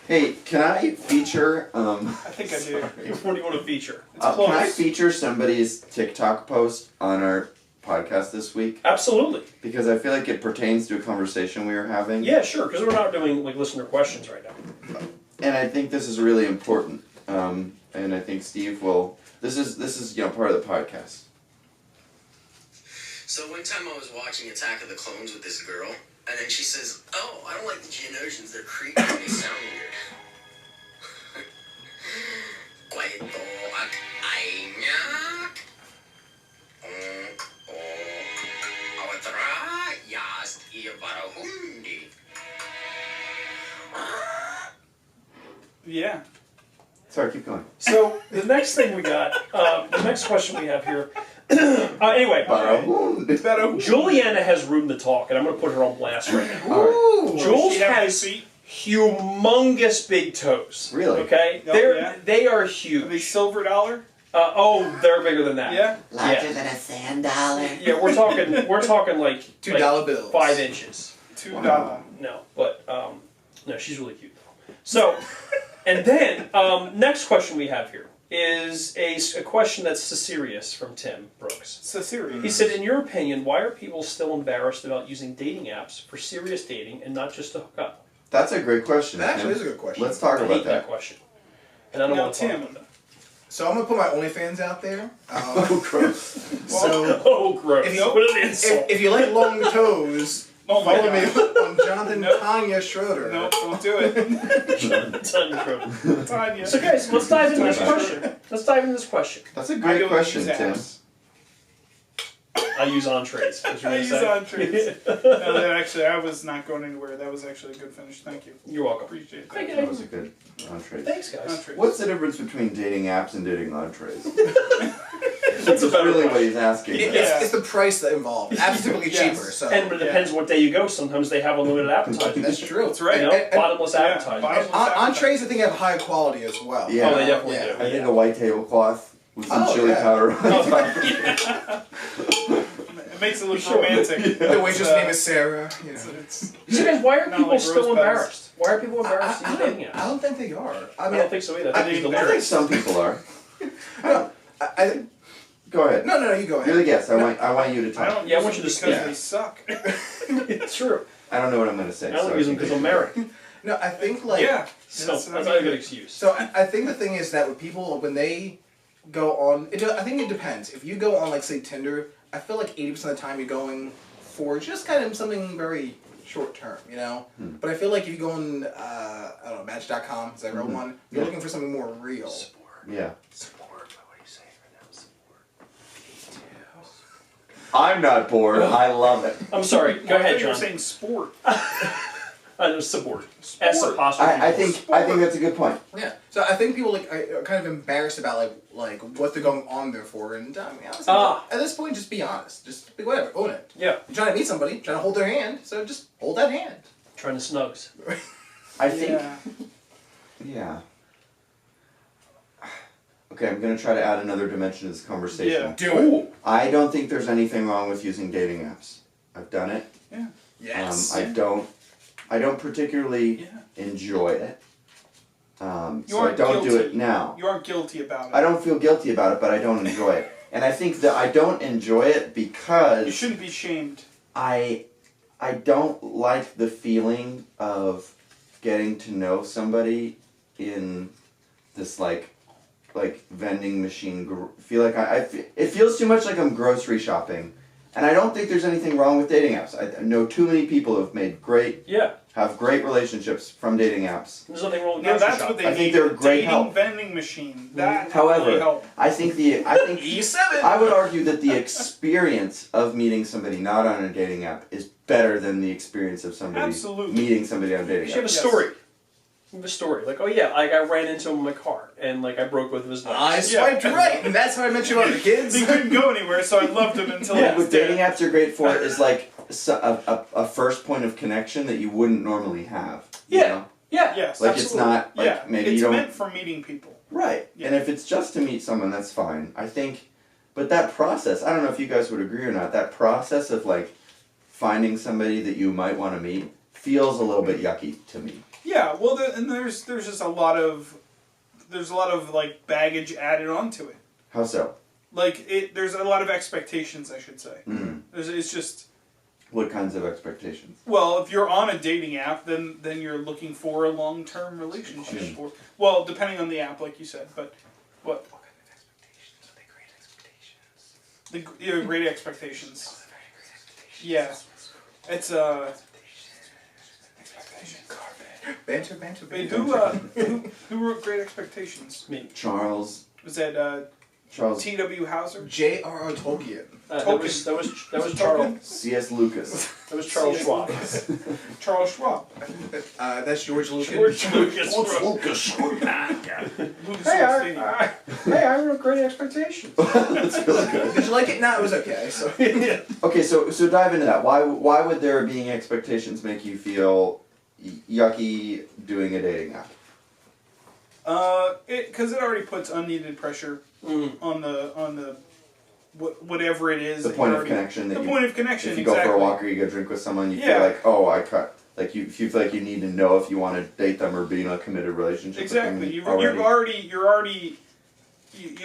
Hey, can I feature? I think I do. What do you want to feature? It's Can I close. feature somebody's TikTok post on our podcast this week? Absolutely. Because I feel like it pertains to a conversation we were having. Yeah, sure. Because we're not doing like listener questions right now. And I think this is really important. And I think Steve will. This is part of the podcast. So one time I was watching Attack of the Clones with this girl, and then she says, "Oh, I don't like the Geonosians. They're creepy and they sound weird." Quiet dog, ainak. Awatra yast iwarahundi. Yeah. Sorry, keep going. So the next thing we got, the next question we have here. Anyway, Juliana has room to talk, and I'm going to put her on blast right now. All right. Jules She have any has feet? humongous big toes. Really? Okay, Oh, yeah. they are Are they huge. silver dollar? They're bigger than that. Yeah. Larger Yeah. than a sand dollar. Yeah, we're talking like $2 bills. 5 inches. $2. No, but no, she's really cute though. So, and then next question we have here is a question that's serious from Tim Brooks. So serious. He said, in your opinion, why are people still embarrassed about using dating apps for serious dating and not just to hook up? That's a great question. That actually Tim. is a good question. Let's talk I about hate that that. question. And I don't Now, want to talk Tim. about that. So I'm gonna put my OnlyFans out there. Oh, gross. So Oh, gross. if you, What an insult. if you like long toes, Oh my follow me God. on Jonathan Nope. Tanya Schroeder. No, don't do it. Tanya. So guys, let's dive into this question. Let's dive into this question. That's a I great don't question, use Tim. apps. I use entrees. What you I gonna use say? entrees. No, that actually, I was not going anywhere. That was actually a good finish. Thank you. You're welcome. Appreciate that. Thank you. That was a good entree. Thanks, guys. Entrees. What's the difference between dating apps and dating entrees? That's a better really what question. he's asking. It's the price that involved. Apps typically Yes. cheaper. So And it depends what day you go. Sometimes they have unlimited appetizers. that's true. That's right. You know, And- bottomless Yeah, appetizers. bottomless Entrees, I think, have high quality as well. Yeah. Oh, they definitely Yeah. do. I think a white tablecloth with some Oh, chili yeah. powder on top. It makes it look romantic. The waitress' It's, name is Sarah. You know. It's, So guys, why are Not people like still rose petals. embarrassed? Why are people embarrassed I using dating don't, apps? I don't think they are. I I mean, don't think so either. I think it's I think delirious. some people are. I Go ahead. no, you go You're ahead. the guest. I want you to I talk. don't Yeah, I use want them you to because speak. they suck. It's true. I don't know what I'm going to say. I only so use them think because I'm you should married. No, I think like Yeah. So that's I not mean, a good excuse. So I think the thing is that with people when they go on, I think it depends. If you go on like say Tinder, I feel like 80% of the time you're going for just kind of something very short term, you know. But I feel like if you go on, I don't know, Match.com, is that real one? You're looking for something more real. Yeah. Support. What do you say right now? Support. I'm not bored. I love it. I'm sorry. Go I ahead, thought you were John. saying sport. Support. S Sport. apostrophe. I think that's a good point. Yeah. So I think people like are kind of embarrassed about like what they're going on there for, and I mean, honestly, at this point, just be honest. Just be whatever, own it. Yeah. You're trying to meet somebody, trying to hold their hand, so just hold that hand. Trying to snugs. I think. Yeah. Yeah. Okay, I'm going to try to add another dimension to this conversation. Yeah. Do it. I don't think there's anything wrong with using dating apps. I've done it. Yes. I don't particularly Yeah. enjoy it. You So I aren't don't do guilty. it now. You aren't guilty about it. I don't feel guilty about it, but I don't enjoy it. And I think that I don't enjoy it You because shouldn't be shamed. I don't like the feeling of getting to know somebody in this like vending machine. Feel like it feels too much like I'm grocery shopping, and I don't think there's anything wrong with dating apps. I know too many people who have made have great relationships from dating apps. There's nothing wrong with No, grocery that's what shopping. they I think need. they're a great dating help. vending machine. That However, really help. I think E7. I would argue that the experience of meeting somebody not on a dating app is better than the experience of somebody Absolutely. meeting somebody on a dating You have a app. story. You have a story. Like, oh yeah, like I ran into him in my car and like I broke both of his legs. I swiped right, and that's how I met you on the kids. He couldn't go anywhere, so I loved him until he What was dating dead. apps are great for is like a first point of connection that you wouldn't normally have. You Yeah. know? Yeah. Yes. Like Absolutely. it's not like Yeah, maybe it's you don't meant for meeting people. right. Yeah. And if it's just to meet someone, that's fine. I think, but that process, I don't know if you guys would agree or not. That process of like finding somebody that you might want to meet feels a little bit yucky to me. Yeah, well, and there's just a lot of like baggage added onto it. How so? Like there's a lot of expectations, I should say. Mm. It's just What kinds of expectations? well, if you're on a dating app, then you're looking for a long-term relationship. Mm. Or well, depending on the app, like you said. But what? What kind of expectations? Are they great expectations? The great expectations. Oh, they're very great expectations. Yeah, it's Expectation carpet. Banter. Wait, who wrote Great Expectations? Me. Charles Was that T.W. Hauser? J.R.R. Tolkien. That was Charles. C.S. Lucas. That was Charles C.S. Schwab. Charles Schwab. That's George Lucas. George Lucas. Lucas. who's Hey, 16. I wrote Great Expectations. That's really good. Did you like it? No, it was okay. So Yeah. Okay, so dive into that. Why would there being expectations make you feel yucky doing a dating app? Because it already puts unneeded pressure Mm. on the whatever it is. The that point you're of already- connection. That The you, point of connection. if you go exactly. for a walk or you go drink with someone, you Yeah. feel like, oh, I cut. Like if you feel like you need to know if you want to date them or be in a committed relationship. Exactly. With You them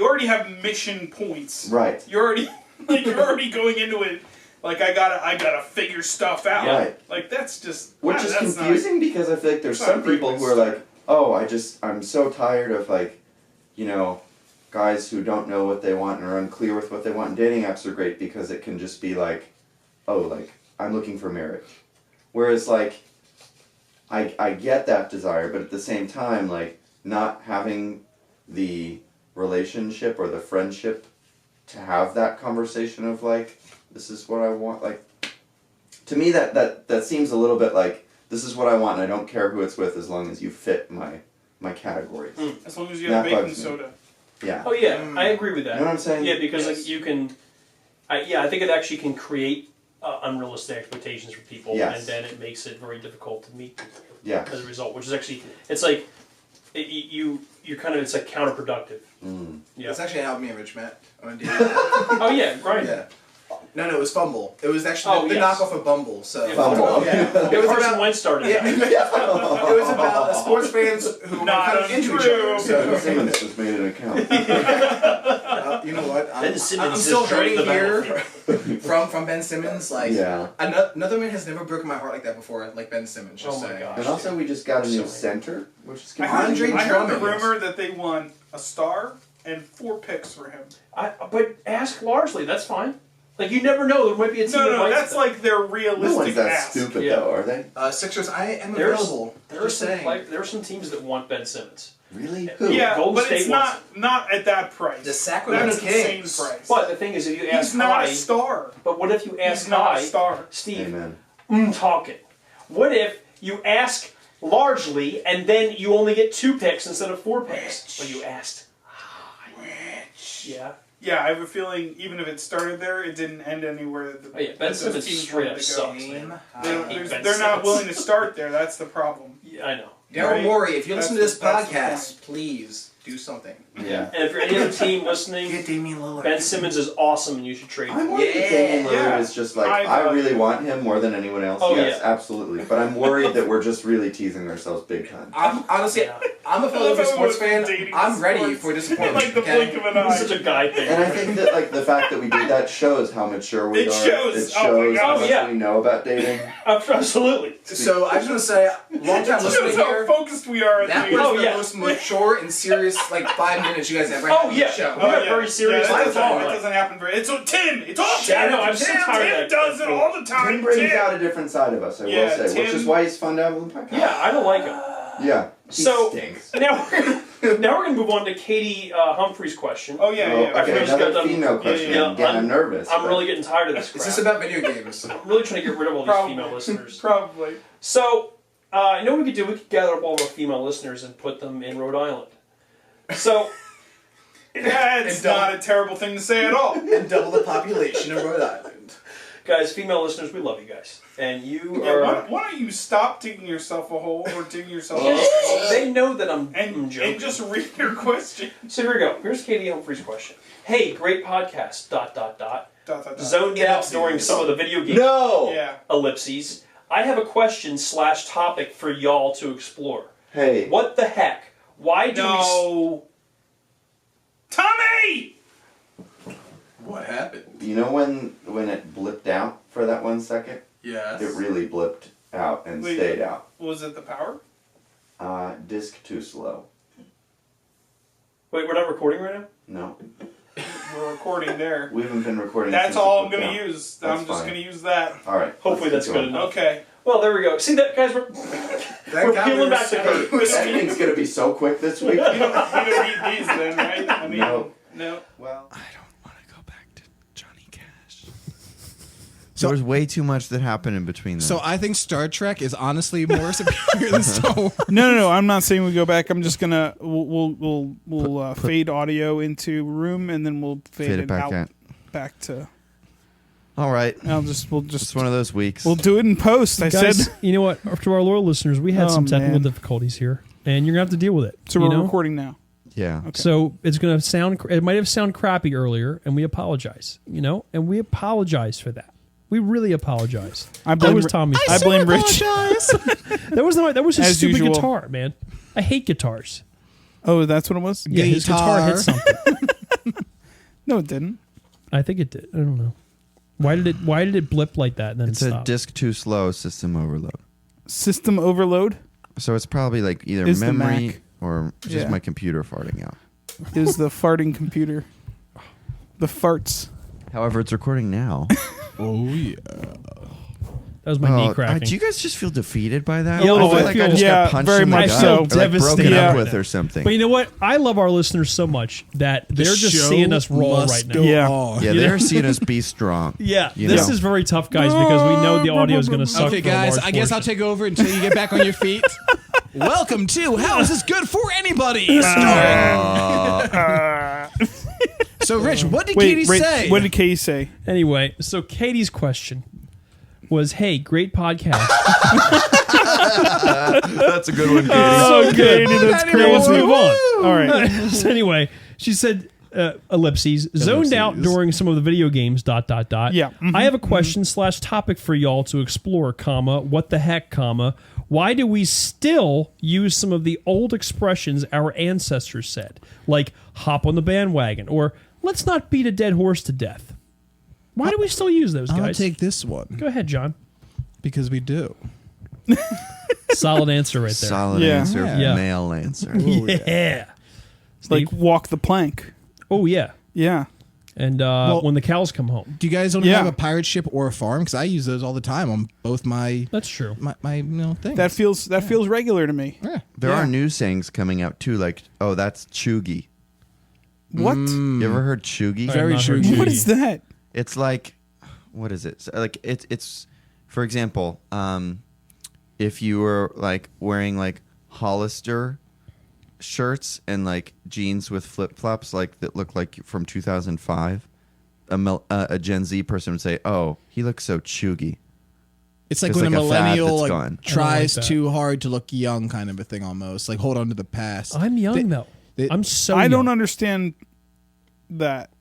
already have mission points. Right. You're already going into it. Like I gotta figure stuff out. Right. Like that's just Which is that's confusing because I feel like there's that's not some a great people way who to are start. like, oh, I'm so tired of like, you know, guys who don't know what they want and are unclear with what they want. And dating apps are great because it can just be like, oh, like I'm looking for marriage. Whereas like, I get that desire, but at the same time, like not having the relationship or the friendship to have that conversation of like, this is what I want. Like, to me, that seems a little bit like, this is what I want, and I don't care who it's with as long as you fit my categories. Mm. As long as you have That baking bugs me. soda. Yeah. Oh yeah, I agree with You that. know what I'm saying? Yeah, because Yes. like you can, I think it actually can create unrealistic expectations for people, Yes. and then it makes it very difficult to meet people Yeah. as a result. Which is actually, it's like you're kind of, it's like counterproductive. Mm. Yeah. that's actually how me and Rich met on a date. Oh yeah, Grindr. Yeah. No, it was Fumble. It was actually Oh, the yes. knockoff of Bumble. So Yeah, Fumble. Yeah. It was about- Wentz started. Yeah, that. it was about sports fans who were Not kind of into each untrue. other. Ben So, Simmons just made an account. you know what? Ben Simmons I'm is still joining hurting the here from Ben Simmons. Like, Yeah. another man has never broken my heart like that before, like Ben Simmons. Just Oh my saying. gosh. And also, we just got a new Sorry. center, which is I Andre heard, I heard the Drummond. rumor that they won a star and 4 picks for him. But ask largely. That's fine. Like you never know. There might be a team. that No, likes that's them. like their No realistic one's that ask. stupid Yeah. though, are they? Sixers, I am There's- available. There are Just some saying. there are some teams that want Ben Simmons. Really? Who? Yeah, Golden but State it's wants not at that price. The Sacramento That's Kings. the same price. But the thing is, if you ask He's not high, a star. but what if you ask He's not high, a star. Steve? Amen. Talking. What if you ask largely and then you only get 2 picks instead of 4 picks? But you asked high. Yeah. Yeah, I have a feeling even if it started there, it didn't end anywhere. That Oh yeah. Ben those Simmons teams straight wanted up to go. sucks, man. They're not willing to start there. That's the problem. Yeah, I know. Daryl Right. Morey, if you listen to this That's the podcast, please do something. Yeah. And if you're any other team listening, Get Damian Lillard. Ben Simmons is awesome and you should trade I'm him. worried that Damian Lillard Yeah. is just like, I I really want him more than anyone else. Oh, Yes, yeah. absolutely. But I'm worried that we're just really teasing ourselves big time. I'm honestly, Yeah. I'm a Philadelphia sports fan. Dating I'm ready sports. for disappointment. Like the okay? blink of an eye. It's such a guy thing. And I think that like the fact that we did that shows how mature we It are. shows. It Oh my shows God. how Oh, much yeah. we know about dating. Absolutely. So I just want to say, long time It listener shows how here. focused we are. That at was the Oh, the yeah. most mature and serious 5 minutes you guys ever Oh, had on yeah. the show. We got very serious Yeah, that life doesn't, on that it. doesn't happen very. It's Tim. It's all Tim. I know, I'm so Tim, tired of Tim that. does it all the time. Tim brings Tim. out a different side of us, I Yeah, will say, which Tim- is why he's fun to have on the podcast. Yeah, I don't like him. Yeah. He So- stinks. Now we're gonna move on to Katie Humphrey's question. Oh yeah, Oh, yeah. okay, just got another done- female question. yeah, Again, I'm I'm- nervous. I'm but- really getting tired of this Is crap. this about video games? I'm really trying to get rid of all these Probably. female listeners. Probably. So, you know what we could do? We could gather up all of our female listeners and put them in Rhode Island. So, Yeah, it's And not a terrible thing to say at all. And double the population of Rhode Island. guys, female listeners, we love you guys. And you Yeah, are... why don't you stop digging yourself a hole or digging yourself a Yes, hole they know that I'm and joking. just read your question. So here we go. Here's Katie Humphrey's question. Hey, great podcast, ... Dot, dot, dot. Zoned out Ellipses. during some of the video game No! Yeah. ellipses. I have a question / topic for y'all to explore. Hey. What the heck? Why do No. Tommy! What happened? You know when it blipped out for that 1 second? Yes. It really blipped out and Wait. stayed out. Was it the power? Disc too slow. Wait, we're not recording right now? No. We're recording there. We haven't been recording That's since all it I'm blipped going to out. use. That's I'm just fine. going to use that. Alright. Hopefully that's good enough. Okay. Well, there we go. See that, guys? We're peeling back the curtain. This editing's gonna be so quick this week. You don't read these then, right? I mean, No. no. Well, I don't want to go back to Johnny Cash. There was way too much that happened in between them. So I think Star Trek is honestly more superior than Star Wars. No. I'm not saying we go back. I'm just gonna we'll fade audio into room and then we'll fade it back out out. back to. All right. We'll just It's one of those weeks. we'll do it in post. I Guys, said. you know what? To our loyal listeners, we had Oh, some technical man. difficulties here, and you're gonna have to deal with it. So you we're know? recording now. yeah. Okay. So it's gonna sound. It might have sounded crappy earlier, and we apologize. You know, and we apologize for that. We really apologize. I That blame. was Tommy's. I blame Rich. That was a As stupid usual. guitar, man. I hate guitars. Oh, that's what it was. Yeah, his guitar hit something. No, it didn't. I think it did. I don't know. Why did it blip like that and then It's it a stopped? disk too slow system overload. System overload So it's probably like either Is the memory Mac. or just Yeah. my computer farting out. is the farting computer. The farts. However, it's recording now. Oh yeah. That was my knee cracking. Do you guys just feel defeated by that? Yeah, I oh, feel I like feel- I just yeah, got punched very in the much gut. so. Or, like broken Devastated. up Yeah. with or something. But you know what? I love our listeners so much that they're just show seeing us roll must right now. go Yeah. on. yeah, you they're know? seeing us be strong. Yeah, You this know. is very tough, guys, because we know the audio is going to suck. Okay, for a guys, large I guess I'll portion. take over until you get back on your feet. Welcome to How Is This Good for Anybody? So, Rich, what did Katie say? What did Katie say? Anyway, so Katie's question was, "Hey, great podcast." That's a good one, Katie. Oh, Katie, that's Now let's crazy. move on. All right. So anyway, she said, ellipses, zoned out during some of the video games, ... Yeah. I have a question / topic for y'all to explore, comma, what the heck, comma, why do we still use some of the old expressions our ancestors said, like hop on the bandwagon, or let's not beat a dead horse to death? Why do we still use those, I'll guys? take this one Go ahead, John. because we do. Solid answer right there. Solid Yeah. answer, Yeah. male answer. Yeah. Like Steve? walk the plank. Oh, yeah. Yeah. And when the cows come home. Do you guys don't Yeah. have a pirate ship or a farm? Because I use those all the time on both my That's true. things. That feels regular to me. yeah. There Yeah. are new sayings coming out too, like, oh, that's chuggy. What? You ever heard chuggy? I have not heard chuggy. What is that? It's like, what is it? So, like it's for example, if you were like wearing like Hollister shirts and like jeans with flip flops like that look like from 2005, a Gen Z person would say, "Oh, he looks so chuggy." It's like It's when like a a fad millennial that's like gone. tries I don't like that. too hard to look young, kind of a thing, almost like hold on to the past. I'm young, though. I'm so I don't young. understand that.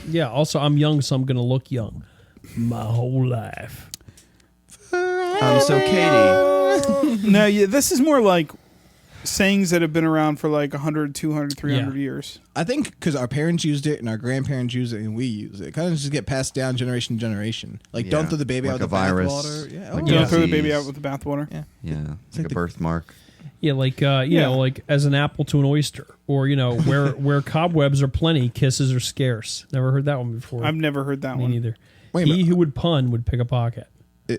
Yeah, also, I'm young, so I'm going to look young my whole life. So Katie, No, yeah, this is more like sayings that have been around for like 100, 200, 300 Yeah. years. I think because our parents used it and our grandparents used it and we use it, kind of just get passed down generation to generation. Like, Yeah. don't throw the baby Like out a with the virus. bathwater. Yeah, Like oh, Don't Yeah. throw the baby disease. out with the bathwater. yeah. yeah, it's like like a the- birthmark. Yeah, like, you Yeah. know, like as an apple to an oyster. Or, you know, where cobwebs are plenty, kisses are scarce. Never heard that one before. I've never heard that Me one. neither. Wait a He minute. who would pun would pick a pocket.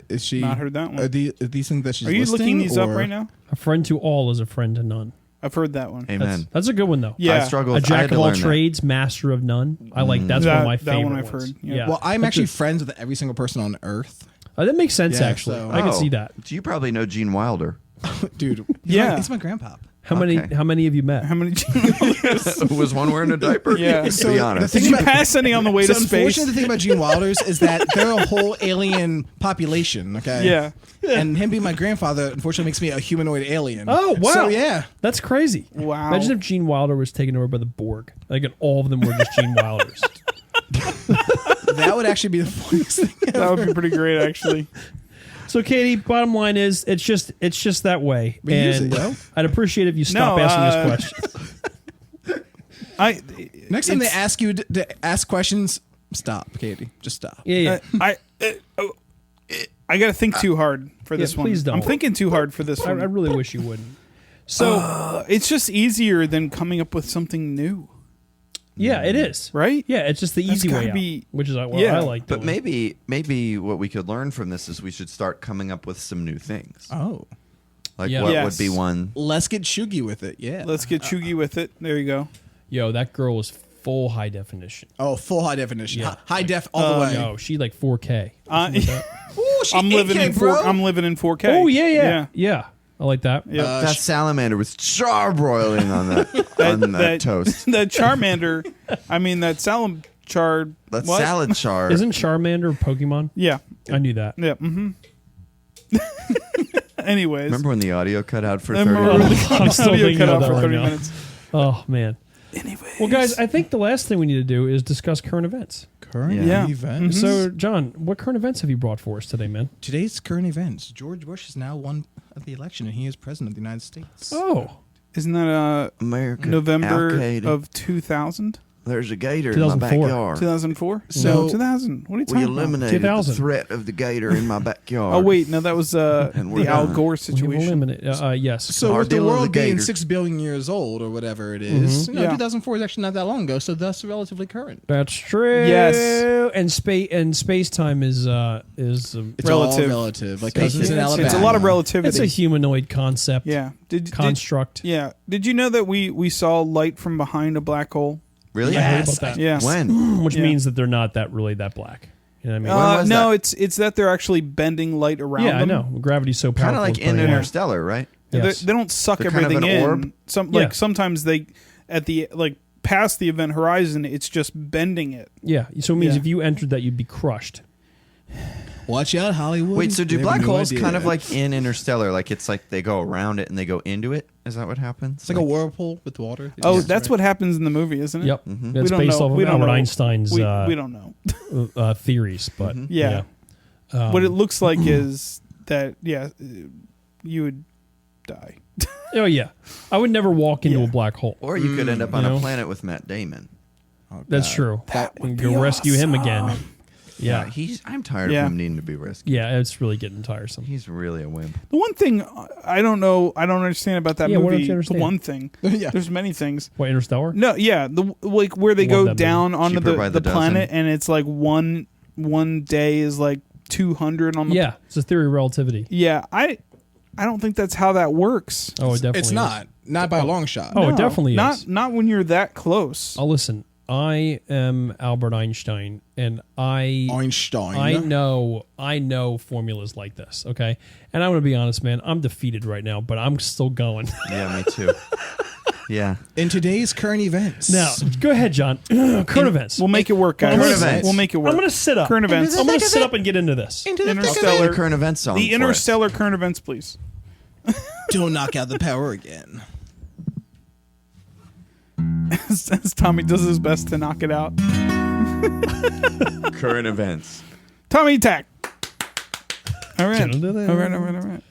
Is she Not heard that one. Are these things that she's Are you listing, looking these up or- right now? A friend to all is a friend to none. I've heard that one. Amen. That's a good one, though. Yeah. I struggle. A With, I had jack to of all learn that. trades, master of none. I like that's one of my That one favorite I've ones. heard, yeah. Yeah. Well, I'm That's actually a- friends with every single person on Earth, that makes sense, Yeah, actually. so- I can Oh, see that. Do you probably know Gene Wilder? dude. Yeah. He's my grandpa. How Okay. many have you met? How many? Was one wearing a diaper? Yeah. To be honest. the Did thing you about- pass any on the way So to space? unfortunately, the thing about Gene Wilder's is that they're a whole alien population. Okay. Yeah. And him being my grandfather, unfortunately, makes me a humanoid alien. Oh, wow. So yeah. That's crazy. Wow. Imagine if Gene Wilder was taken over by the Borg. Like, and all of them were just Gene Wilders. That would actually be the funniest thing. That would be pretty great, actually. So, Katie, bottom line is, it's just that way. We use and it, yo. I'd appreciate if you stop No, asking us questions. Next time they It's- ask you to ask questions, stop, Katie. Just stop. Yeah, yeah. I got to think too hard for Yeah, this one. please don't. I'm thinking too hard for this I one. really wish you wouldn't. So, It's just easier than coming up with something new, yeah, it is. right? Yeah, it's just the That's easy gotta way out, be- which is what yeah. I like. But doing. maybe what we could learn from this is we should start coming up with some new things. Oh. Like Yeah. what Yes. would be one? Let's get chuggy with it. Yeah. Let's get chuggy with it. There you go. Yo, that girl was full high definition. Oh, full high definition. Yeah. High def all the way. No, she like 4K. Ooh, she I'm living 8K, in bro. I'm living in 4K. Oh yeah. I like that. Yeah. That salamander was charbroiling on that toast. That Charmander, I mean that char. That what? salad char. Isn't Charmander Pokemon? Yeah. I knew that. Yeah. Anyways, Remember when the audio cut out for 30 remember minutes? when I'm the still audio thinking cut of out that for right 30 now. minutes. Oh man. Anyways, Well, guys, I think the last thing we need to do is discuss current events. Current Yeah. events. So, John, what current events have you brought for us today, man? Today's current events. George Bush has now won the election, and he is president of the United States. Oh, isn't that America. November Al-Qaeda. of 2000? There's a gator in my 2004. backyard. 2004? So- No, 2000. What are you We talking about? eliminated 2000. the threat of the gator in my backyard. Oh wait, no, that was And we're the Al done. Gore we have situation. eliminated. Yes. So Our with the deal with world the being gator. 6 billion years old or whatever it is, Mm-hmm. you know, Yeah. 2004 is actually not that long ago, so thus relatively current. That's true. Yes. And space time is It's Relative. all relative. Like Space- cousins in it's- Alabama. It's a lot of relativity. it's a humanoid concept. yeah. Construct. Yeah. Did you know that we saw light from behind a black hole? Really? I heard Yes. about that. Yeah. When? Which Yeah. means that they're not that black. You know what I mean? When was No, that? it's that they're actually bending light around Yeah, I them. know. Gravity's so powerful. Kind of like it's in pretty- Interstellar, right? Yes. They don't suck They're kind of everything an in. orb? Yeah. Sometimes they at the past the event horizon, it's just bending it. Yeah. So it means Yeah. if you entered that, you'd be crushed. Watch out, Hollywood. Wait, so do They have black no holes idea. kind of like in Interstellar? Like it's like they go around it and they go into it? Is that what happens? It's like a whirlpool with water. Oh, Yes, that's right. what happens in the movie, isn't it? Yep. Mm-hmm. That's We don't based know- off of we don't Albert know. Einstein's We don't know. theories, but Yeah. yeah. What it looks like is that you would die. Oh yeah, I would never walk into Yeah. a black hole. Or you could end up You on know? a planet with Matt Damon. Oh, That's God. true. That would And be go rescue him again. awesome. Yeah, I'm tired Yeah. of him needing to be rescued. yeah, it's really getting tiresome. He's really a wimp. The one thing I don't understand about that Yeah, what don't movie. you understand? The one thing. Yeah. There's many things. What, Interstellar? No, yeah, the like where they Love go that movie. down onto Cheaper by the the planet, dozen. and it's like one day is like 200 on the. Yeah, it's a theory of relativity. Yeah, I don't think that's how that works. Oh, it definitely. It's is. not by a long shot. Oh, it definitely not is. not when you're that close. Oh, listen, I am Albert Einstein, and I Einstein. know formulas like this. Okay, and I'm gonna be honest, man. I'm defeated right now, but I'm still going. Yeah, me too. Yeah. In today's current events. Now, go ahead, John. Current events. We'll make it work, guys. Current events. We'll make it work. I'm gonna sit up. Current events. I'm gonna sit up and get into this. into the thick of Interstellar. The current event song. The for us. interstellar current events, please. it. Don't knock out the power again. As Tommy does his best to knock it out. Current events. Tommy attack. All right. Dun-dun-dun. All right.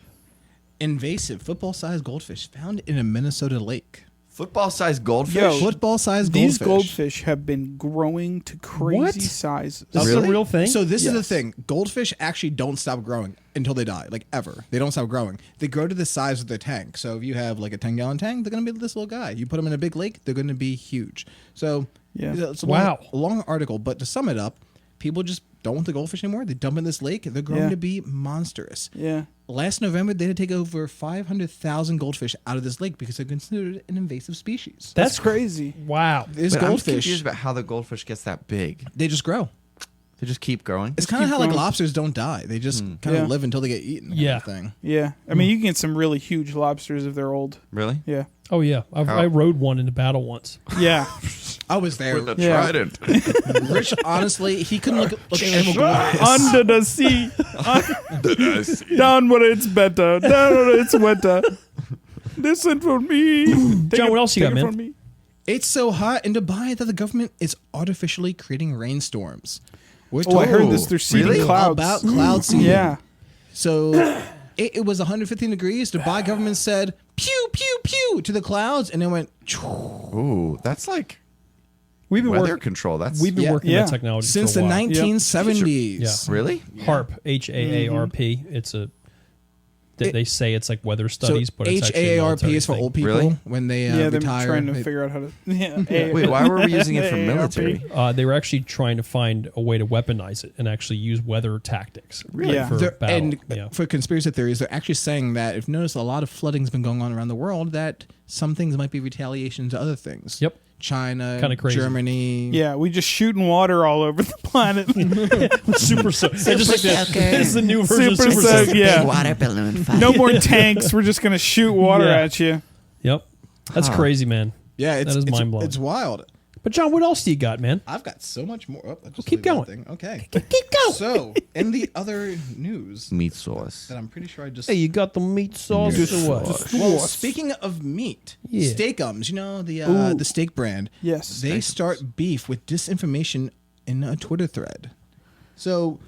Invasive football-sized goldfish found in a Minnesota lake. Football-sized goldfish? Yo, Football-sized These goldfish. goldfish have been growing to crazy What? sizes. That's Really? a real thing. So this is the Yes. thing. Goldfish actually don't stop growing until they die, like ever. They don't stop growing. They grow to the size of their tank. So if you have like a 10-gallon tank, they're going to be this little guy. You put them in a big lake, they're going to be huge. So Yeah. it's a Wow. long article, but to sum it up, people just don't want the goldfish anymore. They dump in this lake. They're growing Yeah. to be monstrous. Yeah. Last November, they had to take over 500,000 goldfish out of this lake because they're considered an invasive species. That's crazy. wow. This But I'm goldfish, confused about how the goldfish gets that big. they just grow. They just keep growing. It's kind of keep how like growing. lobsters don't die. They just kind Yeah. of live until they get eaten. Yeah. Kind of thing. Yeah. I mean, you can get some really huge lobsters if they're old. Really? Yeah. Oh yeah, I rode one in a battle once. Yeah. I was there. With a Yeah. trident. Rich, honestly, he couldn't look at animal glorious. Under the sea. Down where it's better. Down where it's wetter. Listen for me. John, what else you got, Take it man? from me. It's so hot in Dubai that the government is artificially creating rainstorms. We're Oh, I heard told this. They're seeding Really? clouds. about cloud seeding. Yeah. So it was 115 degrees. Dubai government said pew pew pew to the clouds, and it went. Ooh, that's like We've been weather working. control. That's We've been Yeah. working Yeah. with technology Since for the a while. 1970s. Yeah. really. HARP, HAARP. It's a. They say it's like weather So studies, but it's actually a HAARP military is for thing. old people Really? when they Yeah, they're retire. trying to They- figure out how to. Yeah. Wait, why were we using it for AARP? military? They were actually trying to find a way to weaponize it and actually use weather tactics. Really? Yeah. For They're- battle. and yeah. for conspiracy theories, they're actually saying that if you notice a lot of flooding's been going on around the world, that some things might be retaliation to other things. Yep. China, Kinda crazy. Germany. Yeah, we just shooting water all over the planet. Super soak. Just like that. soaker. It's the new version Super of Super soak, soak. yeah. Big water balloon fight. No more tanks. We're just gonna shoot water Yeah. at you. Yep. That's crazy, man. Yeah, That is mind-blowing. It's wild. But John, what else do you got, man? I've got so much more. Oh, just keep leave that going. thing. Okay. Keep going. So, in the other news Meat sauce. that I'm pretty sure I just. Hey, you got the meat sauce Meat or what? sauce. Well, speaking of meat, Yeah. Steakums, you know the steak brand. Yes. They start beef with disinformation in a Twitter thread. So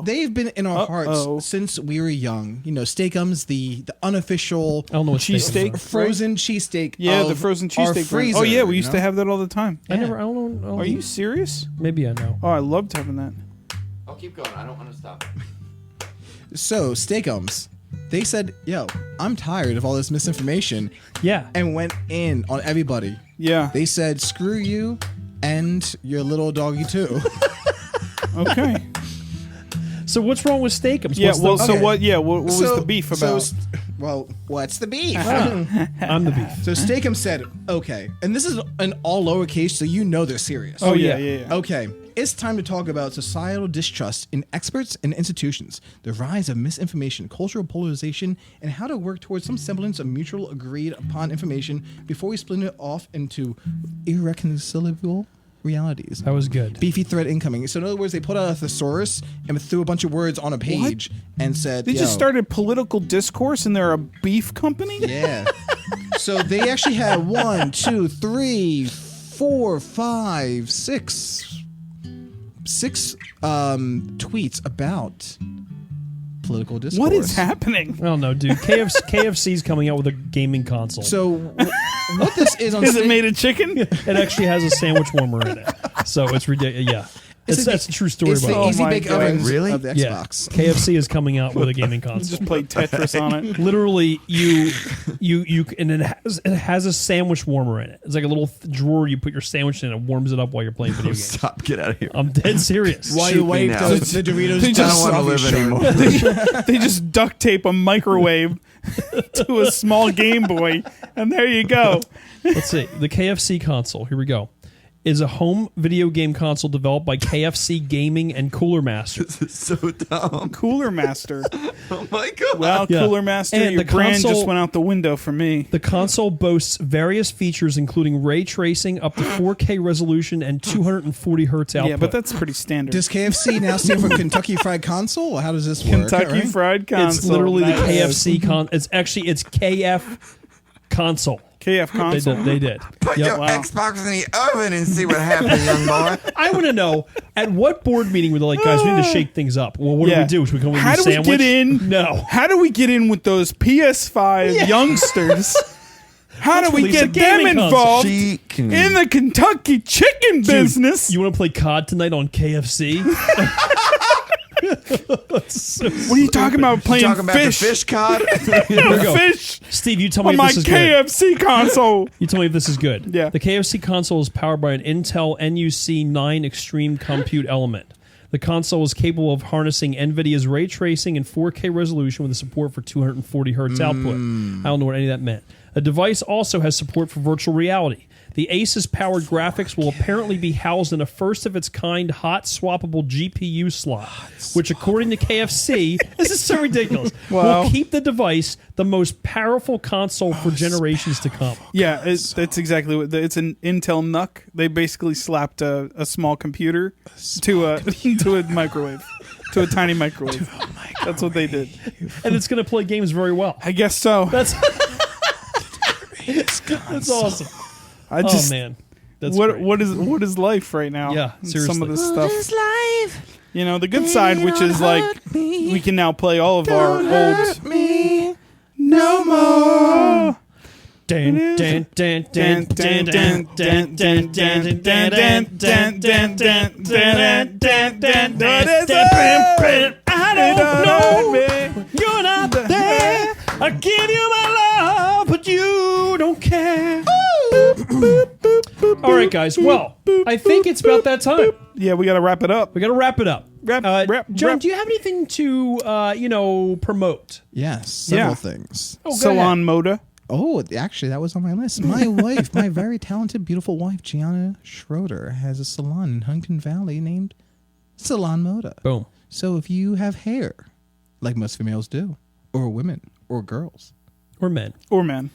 they've been in our hearts since we were young. You know, Steakums, the unofficial I don't know what Cheesesteak? frozen cheesesteak. Yeah, of the frozen our cheesesteak. freezer, Oh yeah, we you used know? to have that all the time. I never. I don't know. Are you serious? Maybe I know. Oh, I loved having that. I'll keep going. I don't want to stop. So Steakums, they said, "Yo, I'm tired of all this misinformation," Yeah. and went in on everybody. Yeah. They said, "Screw you and your little doggy too." Okay. So what's wrong with Steakums? Yeah. What's Well, the, so okay. what? Yeah. What was the beef about? Well, what's the beef? I'm the beef. So Steakum said, "Okay," and this is an all lowercase, so you know they're serious. oh yeah. yeah. Okay, it's time to talk about societal distrust in experts and institutions, the rise of misinformation, cultural polarization, and how to work towards some semblance of mutual agreed upon information before we split it off into irreconcilable realities. That was good. Beefy thread incoming. So in other words, they put out a thesaurus and threw a bunch of words on a page and said, They just started political discourse, and they're a beef company. Yeah. So they actually had 1, 2, 3, 4, 5, 6 tweets about political discourse. What is happening? I don't know, dude. KFC's coming out with a gaming console. So what this is on Is it Steak- made of chicken? It actually has a sandwich warmer in it. So it's ridiculous. Yeah. That's a true story It's the about it. Easy my Bake God. Ovens Really? of the Yeah. Xbox. KFC is coming out with a gaming console. Just play Tetris on it. Literally, you, and it has a sandwich warmer in it. It's like a little drawer you put your sandwich in. It warms it up while you're playing video games. Stop. Get out of here. I'm dead serious. While Shoot you me wipe now. the Doritos They I just don't want to live anymore. They just duct tape a microwave to a small Game Boy, and there you go. Let's see. The KFC console. Here we go. Is a home video game console developed by KFC Gaming and Cooler Master. This is so dumb. Cooler Master. Oh my god. Well, Yeah. Cooler Master, And your the brand console- just went out the window for me. The console boasts various features, including ray tracing, up to 4K resolution, and 240 hertz output. Yeah, but that's pretty standard. Does KFC now stand for Kentucky Fried Console? Or how does this work? Kentucky Right? Fried Console. it's literally the Nice. KFC it's KF console. KF console. They did. Put Yep. your Wow. Xbox in the oven and see what happens, young boy. I want to know at what board meeting were they like, guys, we need to shake things up. Well, what Yeah. do we do? Should we come with How a do sandwich? we get in? No. How do we get in with those PS5 youngsters? How do we Lisa get them gaming console. involved She can- in the Kentucky chicken business? You want to play COD tonight on KFC? What are you talking about? Playing talking about fish? the fish cod? Here we go. Fish Steve, you tell me on if my this is good. KFC console. You tell me if this is good. Yeah. The KFC console is powered by an Intel NUC 9 Extreme Compute element. The console is capable of harnessing NVIDIA's ray tracing and 4K resolution with a support for 240 hertz output. I don't know what any of that meant. The device also has support for virtual reality. The Asus-powered graphics will apparently be housed in a first-of-its-kind hot-swappable GPU slot, which, according to KFC, this is so ridiculous, Wow. will keep the device the most powerful console for generations to come. Yeah, that's exactly what it's an Intel NUC. They basically slapped a small computer to a microwave, to a tiny microwave. That's what they did. And it's going to play games very well. I guess so. That's awesome. I just, oh man, that's what great. what is life right now? Yeah, And some seriously. of this stuff. You know, the good side, which is like we can now play all of our old. No more. Dan, dan, dan, dan, dan, dan, dan, dan, dan, dan, dan, dan, dan, dan, dan, dan, dan. I don't know. You're not there. I give you my love, but you don't care. All right, guys. Well, I think it's about that time. Yeah, we got to wrap it up. We got to wrap it up. John, wrap. do you have anything to promote? Yes, several Yeah. things. Oh, go Salon Moda. Oh, actually, that was on my list. My wife, my very talented, beautiful wife, Gianna Schroeder, has a salon in Huntington Valley named Salon Moda. Boom. So if you have hair, like most females do, or women, or girls, Or men. Or men.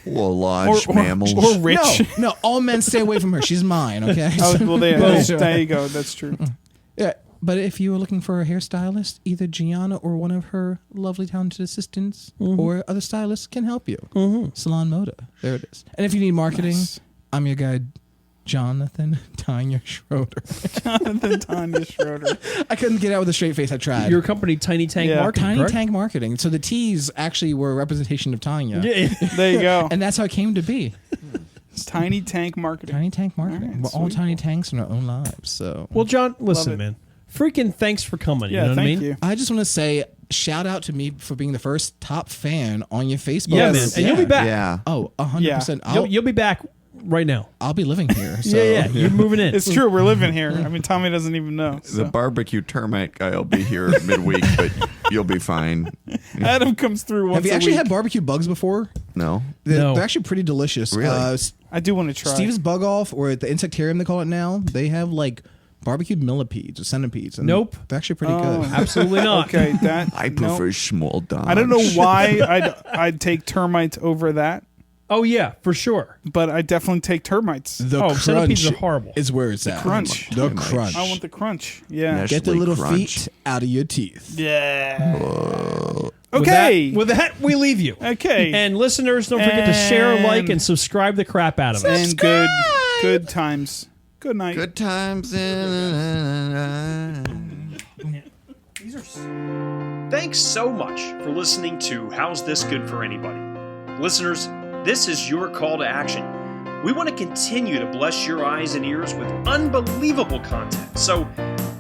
Well, large mammals. Or rich. no, all men stay away from her. She's mine. Okay. Oh, well, there you go. That's true. Yeah, but if you were looking for a hairstylist, either Gianna or one of her lovely talented assistants or other stylists can help you. Salon Moda. There it is. And if you need marketing, I'm your guy, Jonathan Tanya Schroeder. Jonathan Tanya Schroeder. I couldn't get out with a straight face. I tried. Your company, Tiny Tank Yeah. Marketing, Tiny correct? Tank Marketing. So the T's actually were a representation of Tanya. Yeah. There you go. And that's how it came to be. Tiny Tank Marketing. Tiny Tank Marketing. All right, We're all sweet. tiny tanks in our own lives. So Well, John, listen, it. man. Freaking thanks for coming. Yeah, you know what I thank mean? you. I just want to say shout out to me for being the first top fan on your Facebook. Yeah, Yes. man. And you'll be back. Yeah. Oh, 100%. You'll be back right now. I'll be living here. So. Yeah. You're moving in. It's true. We're living here. I mean, Tommy doesn't even know. The So. barbecue termite guy will be here midweek, but you'll be fine. Adam comes through once Have you a actually week. had barbecue bugs before? No. No. They're actually pretty delicious. Really? I do want to try. Steve's Bug Off, or at the Insectarium they call it now, they have like barbecued millipedes or centipedes. And Nope. They're actually pretty Oh. good. Absolutely not. Okay, that I no. prefer small dogs. I don't know why I'd take termites over that, Oh, yeah, for sure. but I definitely take termites. The Oh, crunch centipedes are horrible. is where it's at. crunch. The Termite. crunch. I want the crunch. Yeah. Yes. Get the Nestle little Crunch. feet out of your teeth. Yeah. With Okay. that, we leave you. Okay. And listeners, don't forget to share, And- like, and subscribe the crap out of us. And good times. Good night. Good times in. Thanks so much for listening to How's This Good for Anybody? Listeners, this is your call to action. We want to continue to bless your eyes and ears with unbelievable content. So,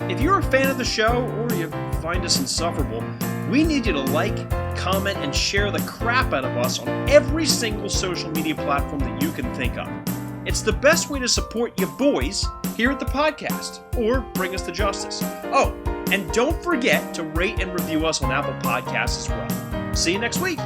if you're a fan of the show or you find us insufferable, we need you to like, comment, and share the crap out of us on every single social media platform that you can think of. It's the best way to support you boys here at the podcast or bring us to justice. Oh, and don't forget to rate and review us on Apple Podcasts as well. See you next week.